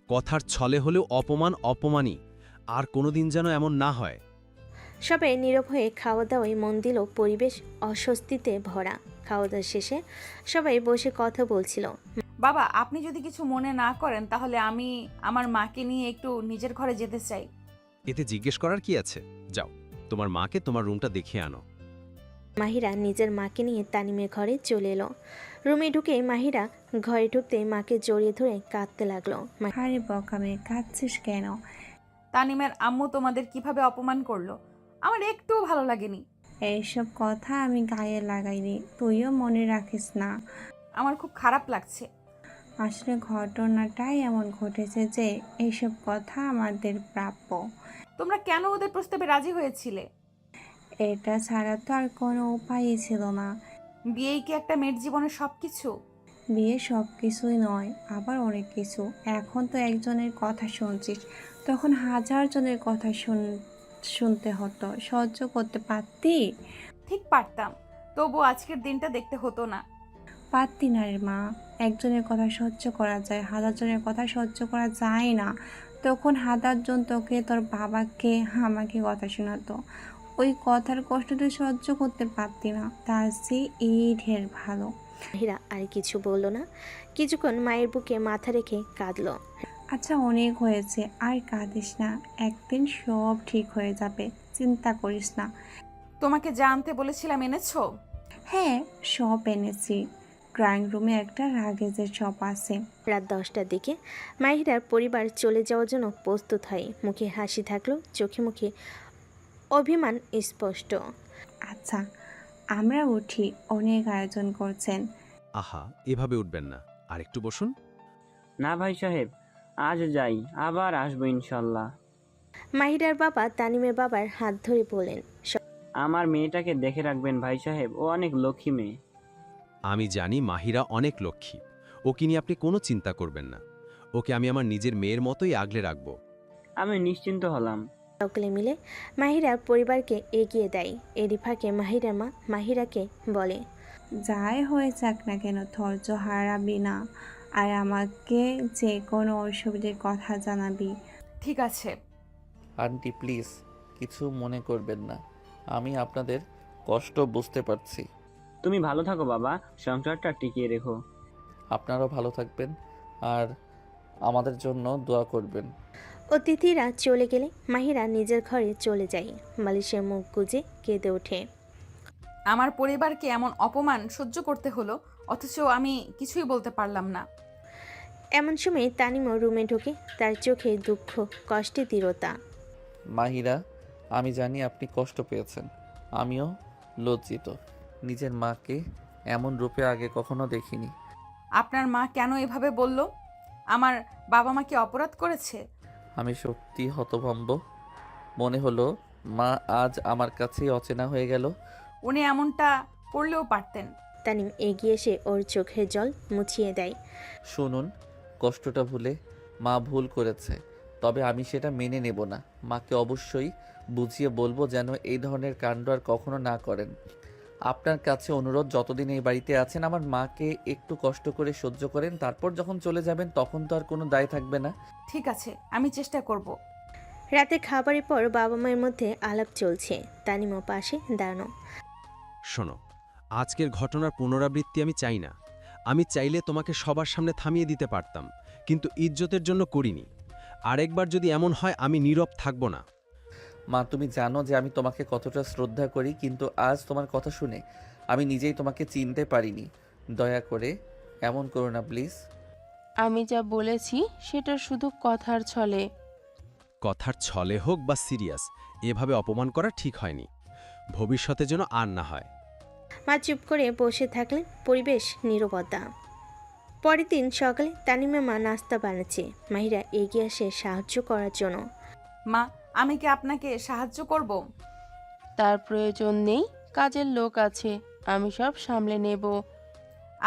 কথার ছলে হলেও অপমান অপমানই। আর কোনোদিন যেন এমন না হয়। সবাই নীরব হয়ে খাওয়া দাওয়ায় মন দিল। পরিবেশ অস্বস্তিতে ভরা। খাওয়া দাওয়া শেষে সবাই বসে কথা বলছিল। বাবা, আপনি যদি কিছু মনে না করেন তাহলে আমি আমার মাকে নিয়ে একটু নিজের ঘরে যেতে চাই। এতে জিজ্ঞেস করার কি আছে? যাও, তোমার মাকে তোমার রুমটা দেখিয়ে আনো। মাহিরা নিজের মাকে নিয়ে তানিমের ঘরে চলে এলো। রুমে ঢুকে মাহিরা ঘরে ঢুকতে মাকে জড়িয়ে ধরে কাঁদতে লাগলো। আরে বকামে, কাঁদছিস কেন? তানিমের আম্মু তোমাদের কিভাবে অপমান করলো আমার একটুও ভালো লাগেনি। এইসব কথা আমি গায়ে লাগাইনি, তুইও মনে রাখিস না। আমার খুব খারাপ লাগছে। আসলে ঘটনাটাই এমন ঘটেছে যে এইসব কথা আমাদের প্রাপ্য। তোমরা কেন ওদের প্রস্তাবে রাজি হয়েছিলে? এটা ছাড়া তো আর কোনো উপায়ই ছিল না। বিয়েই কি একটা মেয়ের জীবনের সবকিছু? বিয়ে সব কিছুই নয়, আবার অনেক কিছু। এখন তো একজনের কথা শুনছিস, তখন হাজার জনের কথা শুনতে হতো। সহ্য করতে পারতি? ঠিক পারতাম, তবু আজকের দিনটা দেখতে হতো না। পারতি না রে মা। একজনের কথা সহ্য করা যায়, হাজার জনের কথা সহ্য করা যায় না। তখন হাজার জন তোকে, তোর বাবাকে, আমাকে কথা শোনাতো। ওই কথার কষ্ট তুই সহ্য করতে পারতি না, তার চেয়ে এই ঢের ভালো। মাহিরা আর কিছু বলল না। কিছুক্ষণ মায়ের বুকে মাথা রেখে কাঁদলো। আচ্ছা, অনেক হয়েছে, আর কাঁদিস না। একদিন সব ঠিক হয়ে যাবে, চিন্তা করিস না। তোমাকে যা আনতে বলেছিলাম এনেছো? হ্যাঁ, সব এনেছি। ড্রয়িং রুমে একটা রাগেজের শপ আছে। রাত 10টার দিকে মাহিরার পরিবার চলে যাওয়ার জন্য প্রস্তুত হয়। মুখে হাসি থাকলো, চোখে মুখে অভিমান স্পষ্ট। আচ্ছা, আমরা উঠি, অনেক আয়োজন করছেন। আহা, এভাবে উঠবেন না, আর একটু বসুন। না ভাই সাহেব, আজ যাই, আবার আসবো ইনশাল্লাহ। মাহিরার বাবা তানিমের বাবার হাত ধরে বলেন, আমার মেয়েটাকে দেখে রাখবেন ভাই সাহেব, ও অনেক লক্ষ্মী মেয়ে। আমি জানি মাহিরা অনেক লক্ষ্মী। ওকে নিয়ে আপনি কোনো চিন্তা করবেন না। ওকে আমি আমার নিজের মেয়ের মতোই আগলে রাখব। আমি নিশ্চিন্ত হলাম। সকলে মিলে মাহিরার পরিবারকে এগিয়ে দেয়। এরই ফাঁকে মাহিরার মা মাহিরাকে বলে, যাই হয়ে যাক না কেন, ধৈর্য হারাবি না, আর আমাকে যে কোনো অসুবিধার কথা জানাবি। ঠিক আছে। আন্টি প্লিজ কিছু মনে করবেন না, আমি আপনাদের কষ্ট বুঝতে পারছি। তুমি ভালো থাকো বাবা, সংসারটা টিকিয়ে রেখো। আপনারাও ভালো থাকবেন আর আমাদের জন্য দোয়া করবেন। অতিথিরা চলে গেলে মাহিরা নিজের ঘরে চলে যায়। বালিশে মুখ গুজে কেঁদে ওঠে। আমার পরিবারকে এমন অপমান সহ্য করতে হলো, অথচ আমি কিছুই বলতে পারলাম না। এমন সময় তানিমও রুমে ঢোকে। তার চোখে দুঃখ, কষ্টে দৃঢ়তা। মাহিরা, আমি জানি আপনি কষ্ট পেয়েছেন, আমিও লজ্জিত। নিজের মাকে এমন রূপে আগে কখনো দেখিনি। আপনার মা কেন এভাবে বলল? আমার বাবা মা কি অপরাধ করেছে? আমি সত্যি হতভম্ব। মনে হলো মা আজ আমার কাছেই অচেনা হয়ে গেল। উনি এমনটা করলেও পারতেন। তানিম এগিয়ে এসে ওর চোখের জল মুছিয়ে দেয়। শুনুন, কষ্টটা ভুলে মা ভুল করেছে, তবে আমি সেটা মেনে নেব না। মাকে অবশ্যই বুঝিয়ে বলবো যেন এই ধরনের কাণ্ড আর কখনো না করেন। আপনার কাছে অনুরোধ, যতদিন এই বাড়িতে আছেন আমার মাকে একটু কষ্ট করে সহ্য করেন, তারপর যখন চলে যাবেন তখন তো আর কোনো দায় থাকবে না। ঠিক আছে, আমি চেষ্টা করব। রাতে খাবারের পর বাবা মায়ের মধ্যে আলাপ চলছে। তানিমও পাশে দাঁড়ানো। শোনো, আজকের ঘটনার পুনরাবৃত্তি আমি চাই না। আমি চাইলে তোমাকে সবার সামনে থামিয়ে দিতে পারতাম, কিন্তু ইজ্জতের জন্য করিনি। আরেকবার যদি এমন হয় আমি নীরব থাকব না। মা, তুমি জানো যে আমি তোমাকে কতটা শ্রদ্ধা করি, কিন্তু আজ তোমার কথা শুনে আমি নিজেই তোমাকে চিনতে পারিনি। দয়া করে এমন করো না প্লিজ। আমি যা বলেছি সেটা শুধু কথার ছলে। কথার ছলে হোক বা সিরিয়াস, এভাবে অপমান করা ঠিক হয়নি। ভবিষ্যতে যেন আর না হয়। মা চুপ করে বসে থাকলে পরিবেশ নীরবতা। পরের দিন সকালে তানিমের মা নাস্তা বানাচ্ছে। মাহিরা এগিয়ে আসে সাহায্য করার জন্য। মা, আমি কি আপনাকে সাহায্য করব? তার প্রয়োজন নেই, কাজের লোক আছে, আমি সব সামলে নেব।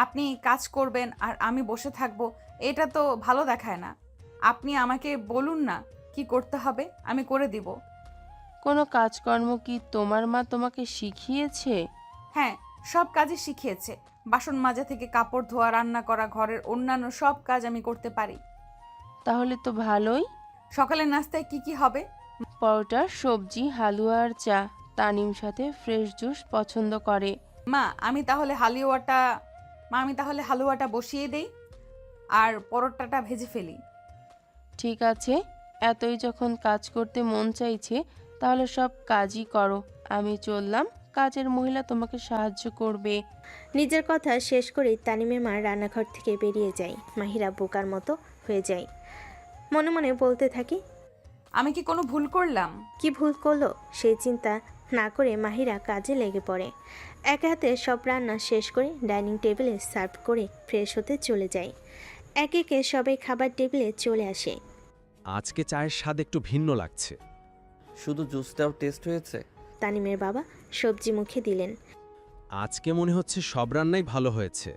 আপনি কাজ করবেন আর আমি বসে থাকব, এটা তো ভালো দেখায় না। আপনি আমাকে বলুন না কি করতে হবে, আমি করে দিব। কোনো কাজকর্ম কি তোমার মা তোমাকে শিখিয়েছে? হ্যাঁ, সব কাজই শিখিয়েছে। বাসন মাজা থেকে কাপড় ধোয়া, রান্না করা, ঘরের অন্যান্য সব কাজ আমি করতে পারি। তাহলে তো ভালোই। সকালের নাস্তায় কি কি হবে? পরোটা, সবজি, হালুয়া আর চা। তানিম সাথে ফ্রেশ জুস পছন্দ করে। মা, আমি তাহলে হালুয়াটা বসিয়ে দেই আর পরোটাটা ভেজে ফেলি। ঠিক আছে, এতই যখন কাজ করতে মন চাইছে তাহলে সব কাজই করো। আমি চললাম, কাজের মহিলা তোমাকে সাহায্য করবে। নিজের কথা শেষ করে তানিমের মা রান্নাঘর থেকে বেরিয়ে যায়। মাহিরা বোকার মতো হয়ে যায়। মনে মনে বলতে থাকি, আমি কি কোনো ভুল করলাম? কি ভুল করলো সেই চিন্তা না করে মাহিরা কাজে লেগে পড়ে। এক হাতে সব রান্না শেষ করে ডাইনিং টেবিলে সার্ভ করে ফ্রেশ হতে চলে যায়। একে একে সবাই খাবার টেবিলে চলে আসে। আজকে চায়ের স্বাদ একটু ভিন্ন লাগছে। শুধু জুসটাও টেস্ট হয়েছে? তানিমের বাবা সবজি মুখে দিলেন। আজকে মনে হচ্ছে সব রান্নাই ভালো হয়েছে।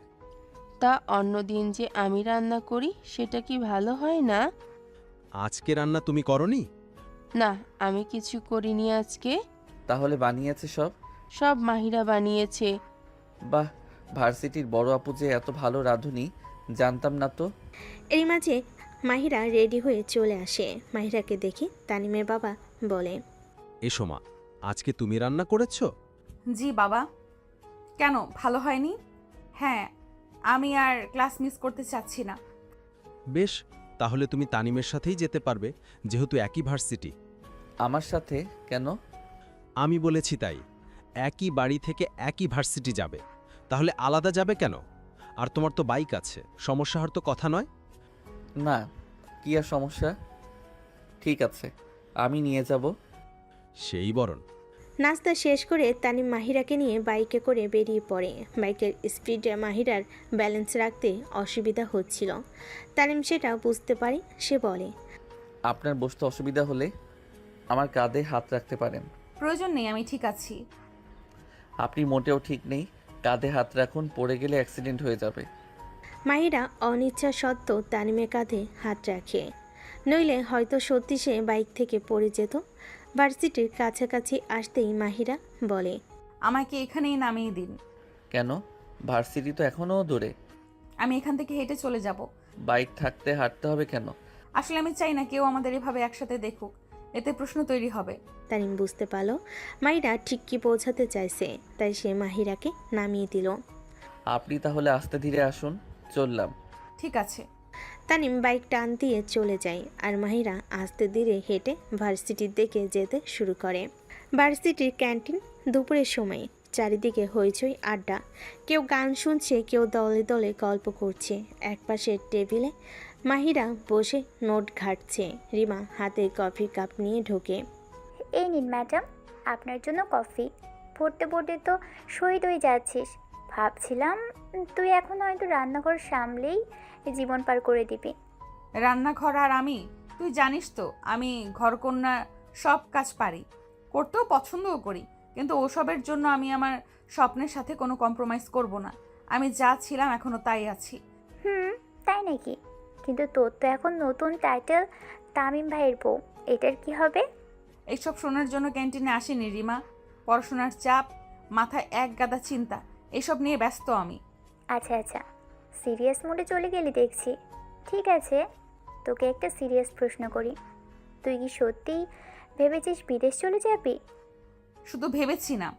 তা অন্যদিন যে আমি রান্না করি সেটা কি ভালো হয় না? আজকে রান্না তুমি করনি? না, আমি কিছু করিনি আজকে। তাহলে বানিয়েছে সব? সব মাহিরা বানিয়েছে। বাহ, ভার্সিটির বড় আপু যে এত ভালো রাঁধুনি, জানতাম না তো। এর মাঝে মাহিরা রেডি হয়ে চলে আসে। মাহিরাকে দেখে তানিমের বাবা বলে, এসো মা, আজকে তুমি রান্না করেছো? জি বাবা। কেন, ভালো হয়নি? হ্যাঁ, আমি আর ক্লাস মিস করতে চাচ্ছি না। বেশ, তাহলে তুমি তানিমের সাথেই যেতে পারবে, যেহেতু একই ভার্সিটি। আমার সাথে কেন? আমি বলেছি তাই। একই বাড়ি থেকে একই ভার্সিটি যাবে, তাহলে আলাদা যাবে কেন? আর তোমার তো বাইক আছে, সমস্যা হওয়ার তো কথা নয়। না, কি আর সমস্যা? ঠিক আছে, আমি নিয়ে যাব। সেই বরণ। নাস্তা শেষ করে তানিম মাহিরাকে নিয়ে বাইকে করে বেরিয়ে পড়ে। বাইকের স্পিডে মাহিরার ব্যালেন্স রাখতে অসুবিধা হচ্ছিল। তানিম সেটা বুঝতে পারে। সে বলে, আপনার বসতে অসুবিধা হলে আমার কাঁধে হাত রাখতে পারেন। প্রয়োজন নেই, আমি ঠিক আছি। আপনি মোটেও ঠিক নেই, কাঁধে হাত রাখুন, পড়ে গেলে অ্যাক্সিডেন্ট হয়ে যাবে। মাহিরা অনিচ্ছা সত্ত্বেও তানিমের কাঁধে হাত রাখে, নইলে হয়তো সত্যি সে বাইক থেকে পড়ে যেত। ভার্সিটির কাছাকাছি আসতেই মাহিরা বলে, আমাকে এখানেই নামিয়ে দিন। কেন? ভার্সিটি তো এখনও দূরে। আমি এখান থেকে হেঁটে চলে যাব। বাইক থাকতে হাঁটতে হবে কেন? আসলে আমি চাই না কেউ আমাদের এভাবে একসাথে দেখুক, এতে প্রশ্ন তৈরি হবে। তানিম বুঝতে পারল মাহিরা ঠিক কি বোঝাতে চাইছে, তাই সে মাহিরাকে নামিয়ে দিল। আপনি তাহলে আস্তে ধীরে আসুন, চললাম। ঠিক আছে। তানিম বাইক টান দিয়ে চলে যায় আর মাহিরা আস্তে ধীরে হেঁটে ভার্সিটির দিকে যেতে শুরু করে। ভার্সিটির ক্যান্টিন। দুপুরের সময় চারিদিকে হইচই আড্ডা। কেউ গান শুনছে, কেউ দলে দলে গল্প করছে। একপাশের টেবিলে মাহিরা বসে নোট ঘাঁটছে। রিমা হাতে কফির কাপ নিয়ে ঢোকে। এই নিন ম্যাডাম, আপনার জন্য কফি। পড়তে পড়তে তো শহীদ হয়ে যাচ্ছিস। ভাবছিলাম তুই এখন হয়তো রান্নাঘর সামলেই জীবন পার করে দিবি। রান্নাঘর আর আমি, তুই জানিস তো আমি ঘরকন্যা সব কাজ পারি। করতেও পছন্দও করি, কিন্তু ওসবের জন্য আমি আমার স্বপ্নের সাথে কোনো কম্প্রোমাইজ করব না। আমি যা ছিলাম এখনো তাই আছি। তাই নাকি? কিন্তু তোর তো এখন নতুন টাইটেল তামিম ভাইয়ের বউ, এটার কি হবে? এইসব শোনার জন্য ক্যান্টিনে আসিনি রিমা। পড়াশোনার চাপ, মাথায় এক গাদা চিন্তা, এসব নিয়ে ব্যস্ত আমি। আচ্ছা আচ্ছা, সিরিয়াস মোডে চলে গেলি দেখছি। ঠিক আছে, তোকে একটা সিরিয়াস প্রশ্ন করি। তুই কি সত্যিই ভেবেছিস বিদেশ চলে যাবি? শুধু ভেবেছি না,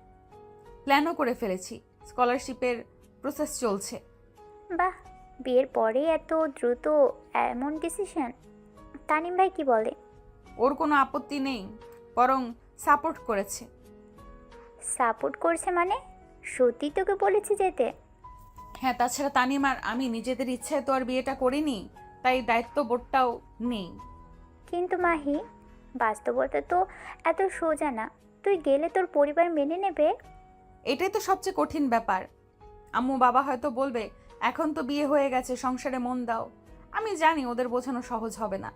প্ল্যানও করে ফেলেছি। স্কলারশিপের প্রসেস চলছে। বাহ, বিয়ের পরে এত দ্রুত এমন ডিসিশন! তানিম ভাই কি বলে? ওর কোনো আপত্তি নেই, বরং সাপোর্ট করেছে। সাপোর্ট করছে মানে? সত্যি তোকে বলেছে যেতে? হ্যাঁ, তাছাড়া তানিম আর আমি নিজেদের ইচ্ছায় তো আর বিয়েটা করিনি, তাই দায়িত্ববোধটাও নেই। কিন্তু মাহি, বাস্তবতা তো এত সোজা না। তুই গেলে তোর পরিবার মেনে নেবে? এটাই তো সবচেয়ে কঠিন ব্যাপার। আম্মু বাবা হয়তো বলবে, এখন তো বিয়ে হয়ে গেছে, সংসারে মন দাও। আমি জানি ওদের বোঝানো সহজ হবে না।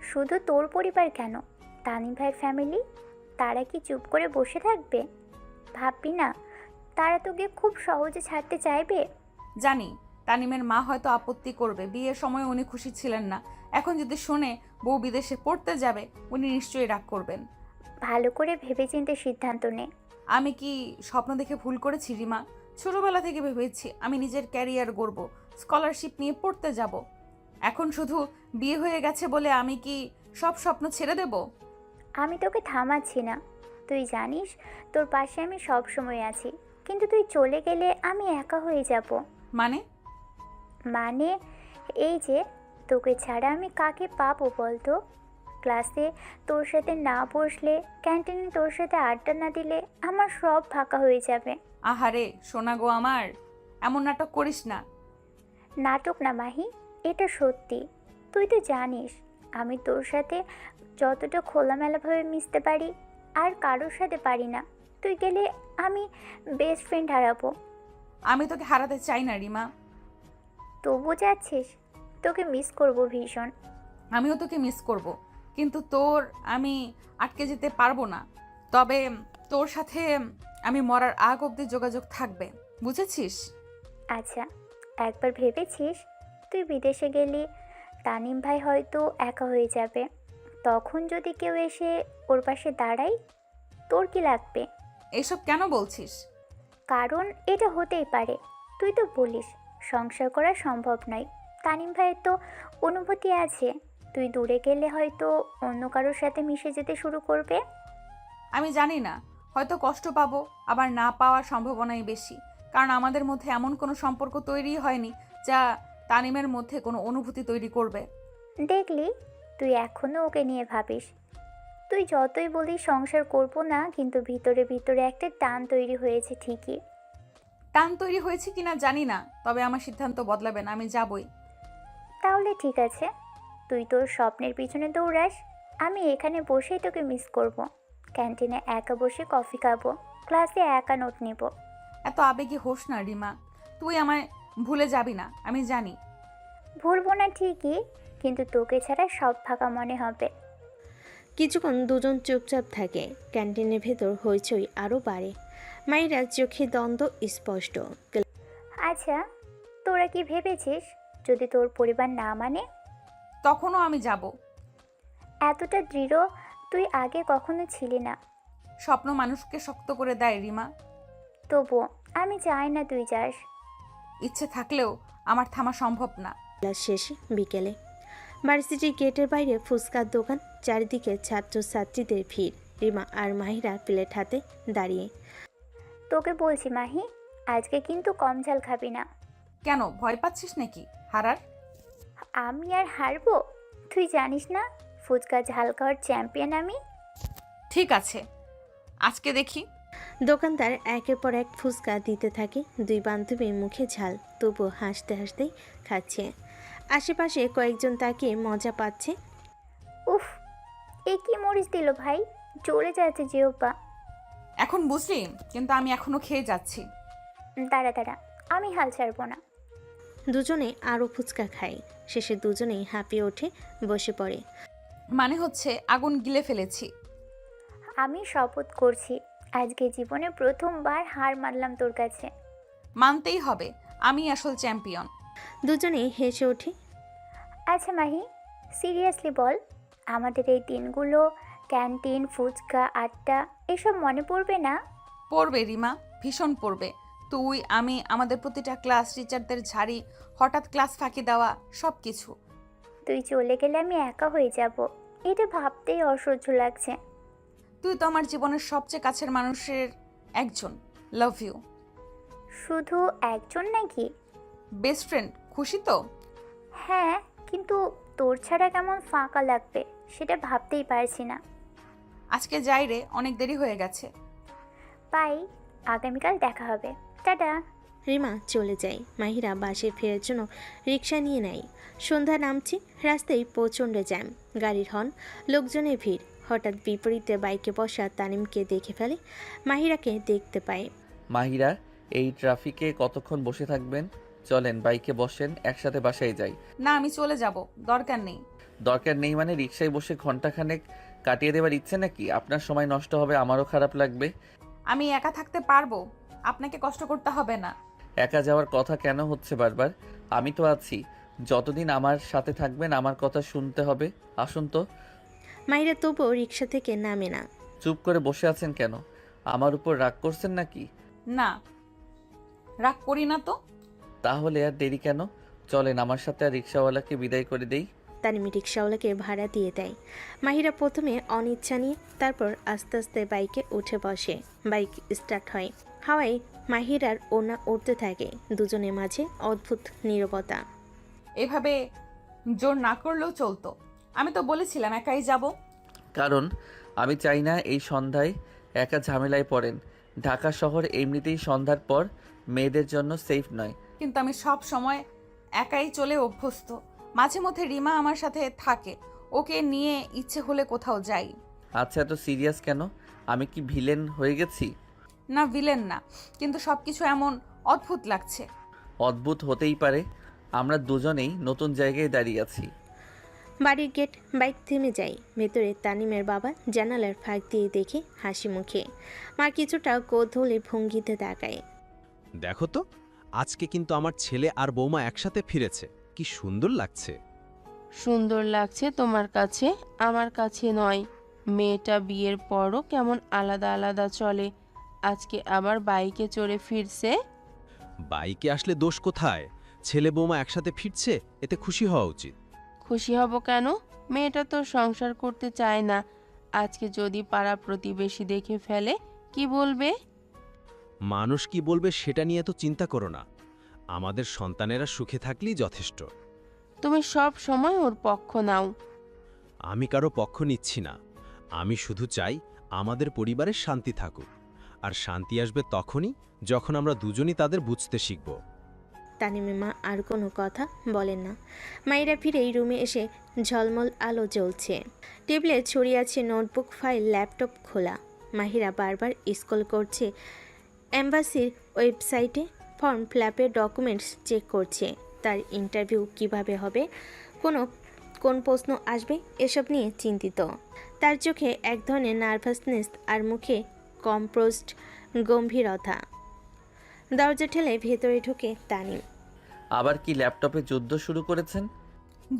শুধু তোর পরিবার কেন, তানিম ভাইয়ের ফ্যামিলি, তারা কি চুপ করে বসে থাকবে? ভাববি না তারা তোকে খুব সহজে ছাড়তে চাইবে? জানি তানিমের মা হয়তো আপত্তি করবে, বিয়ের সময় উনি খুশি ছিলেন না। এখন যদি শোনে বউ বিদেশে পড়তে যাবে, উনি নিশ্চয়ই রাগ করবেন। ভালো করে ভেবেচিন্তে সিদ্ধান্ত নে। আমি কি স্বপ্ন দেখে ভুল করেছি রিমা? ছোটবেলা থেকে ভেবেছি আমি নিজের ক্যারিয়ার গড়ব, স্কলারশিপ নিয়ে পড়তে যাব। এখন শুধু বিয়ে হয়ে গেছে বলে আমি কি সব স্বপ্ন ছেড়ে দেব? আমি তোকে থামাচ্ছি না, তুই জানিস তোর পাশে আমি সব সময় আছি। কিন্তু তুই চলে গেলে আমি একা হয়ে যাব। মানে? মানে এই যে, তোকে ছাড়া আমি কাকে পাবো বলতো? ক্লাসে তোর সাথে না বসলে, ক্যান্টিনে তোর সাথে আড্ডা না দিলে আমার সব ফাঁকা হয়ে যাবে। আহারে সোনা গো আমার, এমন নাটক করিস না। নাটক না মাহি, এটা সত্যি। তুই তো জানিস আমি তোর সাথে যতটা খোলামেলাভাবে মিশতে পারি আর কারোর সাথে পারি না। তুই গেলে আমি বেস্ট ফ্রেন্ড হারাবো। আমি তোকে হারাতে চাই না রিমা। তবু যাচ্ছিস? তোকে মিস করব ভীষণ। আমিও তোকে মিস করব, কিন্তু তোর আমি আটকে যেতে পারবো না। তবে তোর সাথে আমি মরার আগ অবধি যোগাযোগ থাকবে, বুঝেছিস? আচ্ছা, একবার ভেবেছিস তুই বিদেশে গেলি, তানিম ভাই হয়তো একা হয়ে যাবে। তখন যদি কেউ এসে ওর পাশে দাঁড়ায়, তোর কি লাগবে? এসব কেন বলছিস? কারণ এটা হতেই পারে। তুই তো বলিস সংসার করা সম্ভব নয়। তানিম ভাইয়ের তো অনুভূতি আছে। তুই দূরে গেলে হয়তো অন্য কারোর সাথে মিশে যেতে শুরু করবে। আমি জানি না, হয়তো কষ্ট পাবো, আবার না পাওয়ার সম্ভাবনাই বেশি। কারণ আমাদের মধ্যে এমন কোনো সম্পর্ক তৈরি হয়নি যা তানিমের মধ্যে কোনো অনুভূতি তৈরি করবে। দেখলি, তুই এখনও ওকে নিয়ে ভাবিস। তুই যতই বলিস সংসার করব না, কিন্তু ভিতরে ভিতরে একটা টান তৈরি হয়েছে ঠিকই। টান তৈরি হয়েছে কিনা জানি না, তবে আমার সিদ্ধান্ত বদলাবে না, আমি যাবই। তাহলে ঠিক আছে, তুই তোর স্বপ্নের পিছনে দৌড়াস, আমি এখানে বসেই তোকে মিস করব। ক্যান্টিনে একা বসে কফি খাবো, ক্লাসে একা নোট নিব। এত আবেগী হোস না রিমা, তুই আমায় ভুলে যাবি না, আমি জানি। ভুলবো না ঠিকই, কিন্তু তোকে ছাড়া সব ফাঁকা মনে হবে। কিছুক্ষণ দুজন চুপচাপ থাকে। ক্যান্টিনের ভেতর হইচই আরও বাড়ে। মায়েরা চোখে দ্বন্দ্ব স্পষ্ট। আচ্ছা, তোরা কি ভেবেছিস যদি তোর পরিবার না মানে? তখনও আমি যাব। এতটা দৃঢ় তুই আগে কখনো ছিলি না। স্বপ্ন মানুষকে শক্ত করে দেয় রিমা। তবুও আমি চাই না তুই যাস। ইচ্ছে থাকলেও আমার থামা সম্ভব না। ক্লাস শেষে বিকেলে ভার্সিটির গেটের বাইরে ফুচকার দোকান, চারিদিকে ছাত্রছাত্রীদের ভিড়। রিমা আর মাহিরা প্লেট হাতে দাঁড়িয়ে। তোকে বলছি মাহি, আজকে কিন্তু কম ঝাল খাবি না। কেন, ভয় পাচ্ছিস নাকি হারার? আমি আর হারবো? তুই জানিস না ফুচকা ঝাল খাওয়ার চ্যাম্পিয়ন আমি। ঠিক আছে, আজকে দেখি। দোকানদার একের পর এক ফুচকা দিতে থাকে। দুই বান্ধবীর মুখে ঝাল, তবু হাসতে হাসতেই খাচ্ছে। আশেপাশে কয়েকজন তাকে মজা পাচ্ছে। উফ, এ কি মরিচ দিল ভাই, চলে যাচ্ছে জিওপা। এখন বুঝলি, কিন্তু আমি এখনো খেয়ে যাচ্ছি। দাঁড়া দাঁড়া, আমি হাল ছাড়বো না। দুজনে আরও ফুচকা খায়। শেষে দুজনেই হাঁপিয়ে ওঠে, বসে পড়ে। মানে হচ্ছে আগুন গিলে ফেলেছি। আমি শপথ করছি আজকে জীবনে প্রথমবার হার মানলাম তোর কাছে। মানতেই হবে, আমি আসল চ্যাম্পিয়ন। দুজনেই হেসে ওঠে। আচ্ছা মাহি, সিরিয়াসলি বল, আমাদের এই দিনগুলো, ক্যান্টিন, ফুচকা, আড্ডা, এসব মনে পড়বে না? পড়বে রিমা, ভীষণ পড়বে। তুই, আমি, আমাদের প্রতিটা ক্লাস, টিচারদের ঝাড়ি, হঠাৎ ক্লাস ফাঁকি দেওয়া, সব কিছু। তুই চলে গেলে আমি একা হয়ে যাব, এটা ভাবতেই অসহ্য লাগছে। তুই তো আমার জীবনের সবচেয়ে কাছের মানুষের একজন। Love you. শুধু একজন নাকি? বেস্ট ফ্রেন্ড, খুশি তো? হ্যাঁ, কিন্তু তোর ছাড়া কেমন ফাঁকা লাগবে সেটা ভাবতেই পারছি না। আজকে যাই রে, অনেক দেরি হয়ে গেছে। বাই, আগামীকাল দেখা হবে, টাটা। রিমা চলে যায়। মাহিরা বাসে ফেরার জন্য রিক্সা নিয়ে নেয়। সন্ধ্যা নামছে, রাস্তায় প্রচণ্ড জ্যাম, গাড়ির হর্ন, লোকজনের ভিড়। হঠাৎ বিপরীতে বাইকে বসা তানিমকে দেখে ফেলে। মাহিরাকে দেখতে পায়। মাহিরা, এই ট্রাফিকে কতক্ষণ বসে থাকবেন? চলেন বাইকে বসেন, একসাথে বাসায় যাই। না, আমি চলে যাব, দরকার নেই। দরকার নেই মানে রিক্সায় বসে ঘন্টাখানেক কাটিয়ে দেওয়ার ইচ্ছে নাকি? আপনার সময় নষ্ট হবে, আমারও খারাপ লাগবে। আমি একা থাকতে পারবো, আপনাকে কষ্ট করতে হবে না। একা যাওয়ার কথা কেন হচ্ছে বারবার? আমি তো আছি, যতদিন আমার সাথে থাকবেন আমার কথা শুনতে হবে। আসুন তো। মাহিরা তবুও রিক্সা থেকে নামে না। চুপ করে বসে আছেন কেন? আমার উপর রাগ করছেন নাকি? না, রাগ করি না তো। তাহলে আর দেরি কেন? চলেন আমার সাথে, আর রিক্সাওয়ালাকে বিদায় করে দেই। তানিম রিক্সাওয়ালাকে ভাড়া দিয়ে দেয়। মাহিরা প্রথমে অনিচ্ছা নিয়ে, তারপর আস্তে আস্তে বাইকে উঠে বসে। বাইক স্টার্ট হয়। হাওয়ায় মাহিরার ওড়না উড়তে থাকে। দুজনের মাঝে অদ্ভুত নীরবতা। এভাবে জোর না করলেও চলতো। আমি তো বলেছিলাম একাই যাব। কারণ আমি চাই না এই সন্ধ্যায় একা ঝামেলায় পড়েন। ঢাকা শহর এমনিতেই সন্ধ্যার পর মেয়েদের জন্য সেফ নয়। কিন্তু আমি সব সময় একাই চলে অভ্যস্ত। মাঝে মধ্যে রিমা আমার সাথে থাকে, ওকে নিয়ে ইচ্ছে হলে কোথাও যাই। আচ্ছা, এত সিরিয়াস কেন? আমি কি ভিলেন হয়ে গেছি? না, ভিলেন না, কিন্তু সবকিছু এমন অদ্ভুত লাগছে। অদ্ভুত হতেই পারে, আমরা দুজনেই নতুন জায়গায় দাঁড়িয়ে আছি। বাড়ির গেট, বাইক থেমে যায়। ভেতরে তানিমের বাবা জানালার ফাঁক দিয়ে দেখে হাসি মুখে। মা কিছুটা কৌতূহলী ভঙ্গিতে তাকায়। দেখো তো, আজকে কিন্তু আমার ছেলে আর বৌমা একসাথে ফিরেছে। কি সুন্দর লাগছে। সুন্দর লাগছে তোমার কাছে, আমার কাছে নয়। মেয়েটা বিয়ের পরও কেমন আলাদা আলাদা চলে, আজকে আবার বাইকে চড়ে ফিরছে। বাইকে আসলে দোষ কোথায়? ছেলে বৌমা একসাথে ফিরছে, এতে খুশি হওয়া উচিত। খুশি হব কেন? মেয়েটা তো সংসার করতে চায় না। আজকে যদি পাড়া প্রতিবেশী দেখে ফেলে, কি বলবে? মানুষ কি বলবে সেটা নিয়ে তো চিন্তা করো না। আমাদের সন্তানেরা সুখে থাকলেই যথেষ্ট। তুমি সব সময় ওর পক্ষ নাও। আমি কারো পক্ষ নিচ্ছি না। আমি শুধু চাই আমাদের পরিবারের শান্তি থাকুক। আর শান্তি আসবে তখনই যখন আমরা দুজনই তাদের বুঝতে শিখব। তানিমের মা আর কোনো কথা বলেন না। মায়েরা ফিরেই রুমে এসে ঝলমল আলো জ্বলছে। টেবিলে ছড়িয়ে আছে নোটবুক, ফাইল, ল্যাপটপ খোলা। মাহিরা বারবার স্ক্রল করছে এম্বাসির ওয়েবসাইটে। ফর্ম ফিলআপের ডকুমেন্টস চেক করছে। তার ইন্টারভিউ কিভাবে হবে, কোন প্রশ্ন আসবে, এসব নিয়ে চিন্তিত। তার চোখে এক ধরনের নার্ভাসনেস আর মুখে কম্পোজড গম্ভীরতা। দরজা ঠেলে ভেতরে ঢুকে তানিম। আবার কি ল্যাপটপে যুদ্ধ শুরু করেছেন?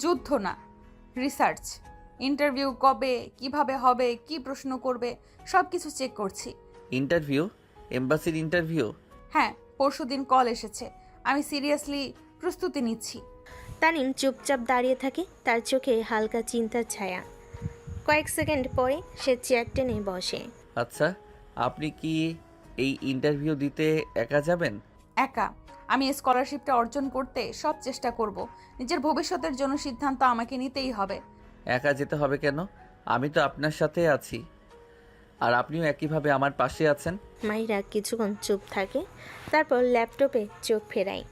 যুদ্ধ না, রিসার্চ। ইন্টারভিউ কবে, কিভাবে হবে, কি প্রশ্ন করবে, সব কিছু চেক করছি। ইন্টারভিউ? এম্বাসির ইন্টারভিউ? হ্যাঁ, পরশুদিন কল এসেছে। আমি সিরিয়াসলি প্রস্তুতি নিচ্ছি। তানিম চুপচাপ দাঁড়িয়ে থাকে, তার চোখে হালকা চিন্তার ছায়া। কয়েক সেকেন্ড পরে সে চেয়ার টেনে বসে। আচ্ছা, আপনি কি এই ইন্টারভিউ দিতে একা যাবেন? একা? আমি এই স্কলারশিপটা অর্জন করতে সব চেষ্টা করব। নিজের ভবিষ্যতের জন্য সিদ্ধান্ত আমাকে নিতেই হবে। একা যেতে হবে কেন? আমি তো আপনার সাথে আছি, আর আপনিও একইভাবে আমার পাশে আছেন। মাহিরা কিছুক্ষণ চুপ থাকে, তারপর ল্যাপটপে চোখ ফেরায়।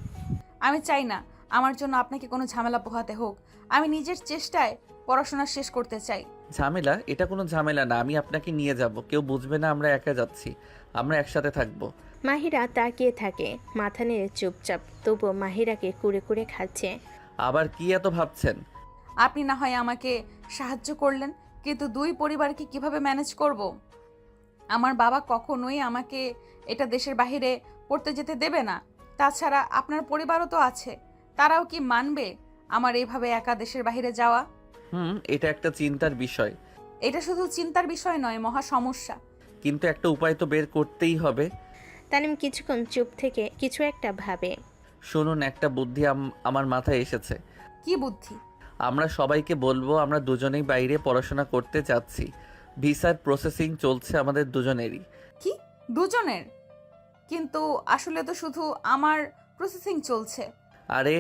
আমি চাই না আমার জন্য আপনাকে কোনো ঝামেলা পোহাতে হোক। আমি নিজের চেষ্টায় পড়াশোনা শেষ করতে চাই। ঝামেলা? এটা কোনো ঝামেলা না, আমি আপনাকে নিয়ে যাব। কেউ বুঝবে না আমরা একা যাচ্ছি, আমরা একসাথে থাকবো। মাহিরা তাকিয়ে থাকে, মাথা নেড়ে চুপচাপ। তবুও মাহিরাকে কুড়ে কুড়ে খাচ্ছে। আবার কি এত ভাবছেন? আপনি না হয় আমাকে সাহায্য করলেন, কিন্তু দুই পরিবারকে কিভাবে ম্যানেজ করব? আমার বাবা কখনোই আমাকে এটা দেশের বাইরে পড়তে যেতে দেবে না। তাছাড়া আপনার পরিবারও তো আছে, তারাও কি মানবে আমার এইভাবে একা দেশের বাইরে যাওয়া? এটা একটা চিন্তার বিষয়, এটা শুধু চিন্তার বিষয় নয়, মহা সমস্যা। কিন্তু একটা উপায় তো বের করতেই হবে। তানিম কিছুক্ষণ চুপ থেকে কিছু একটা ভাবে। শুনুন, একটা বুদ্ধি আমার মাথায় এসেছে। কি বুদ্ধি? আমরা সবাইকে বলবো আমরা দুজনেই বাইরে পড়াশোনা করতে যাচ্ছি। ভিসার প্রসেসিং চলছে আমাদের দুজনেরই। কি, দুজনের? কিন্তু আসলে তো শুধু আমার প্রসেসিং চলছে। আরে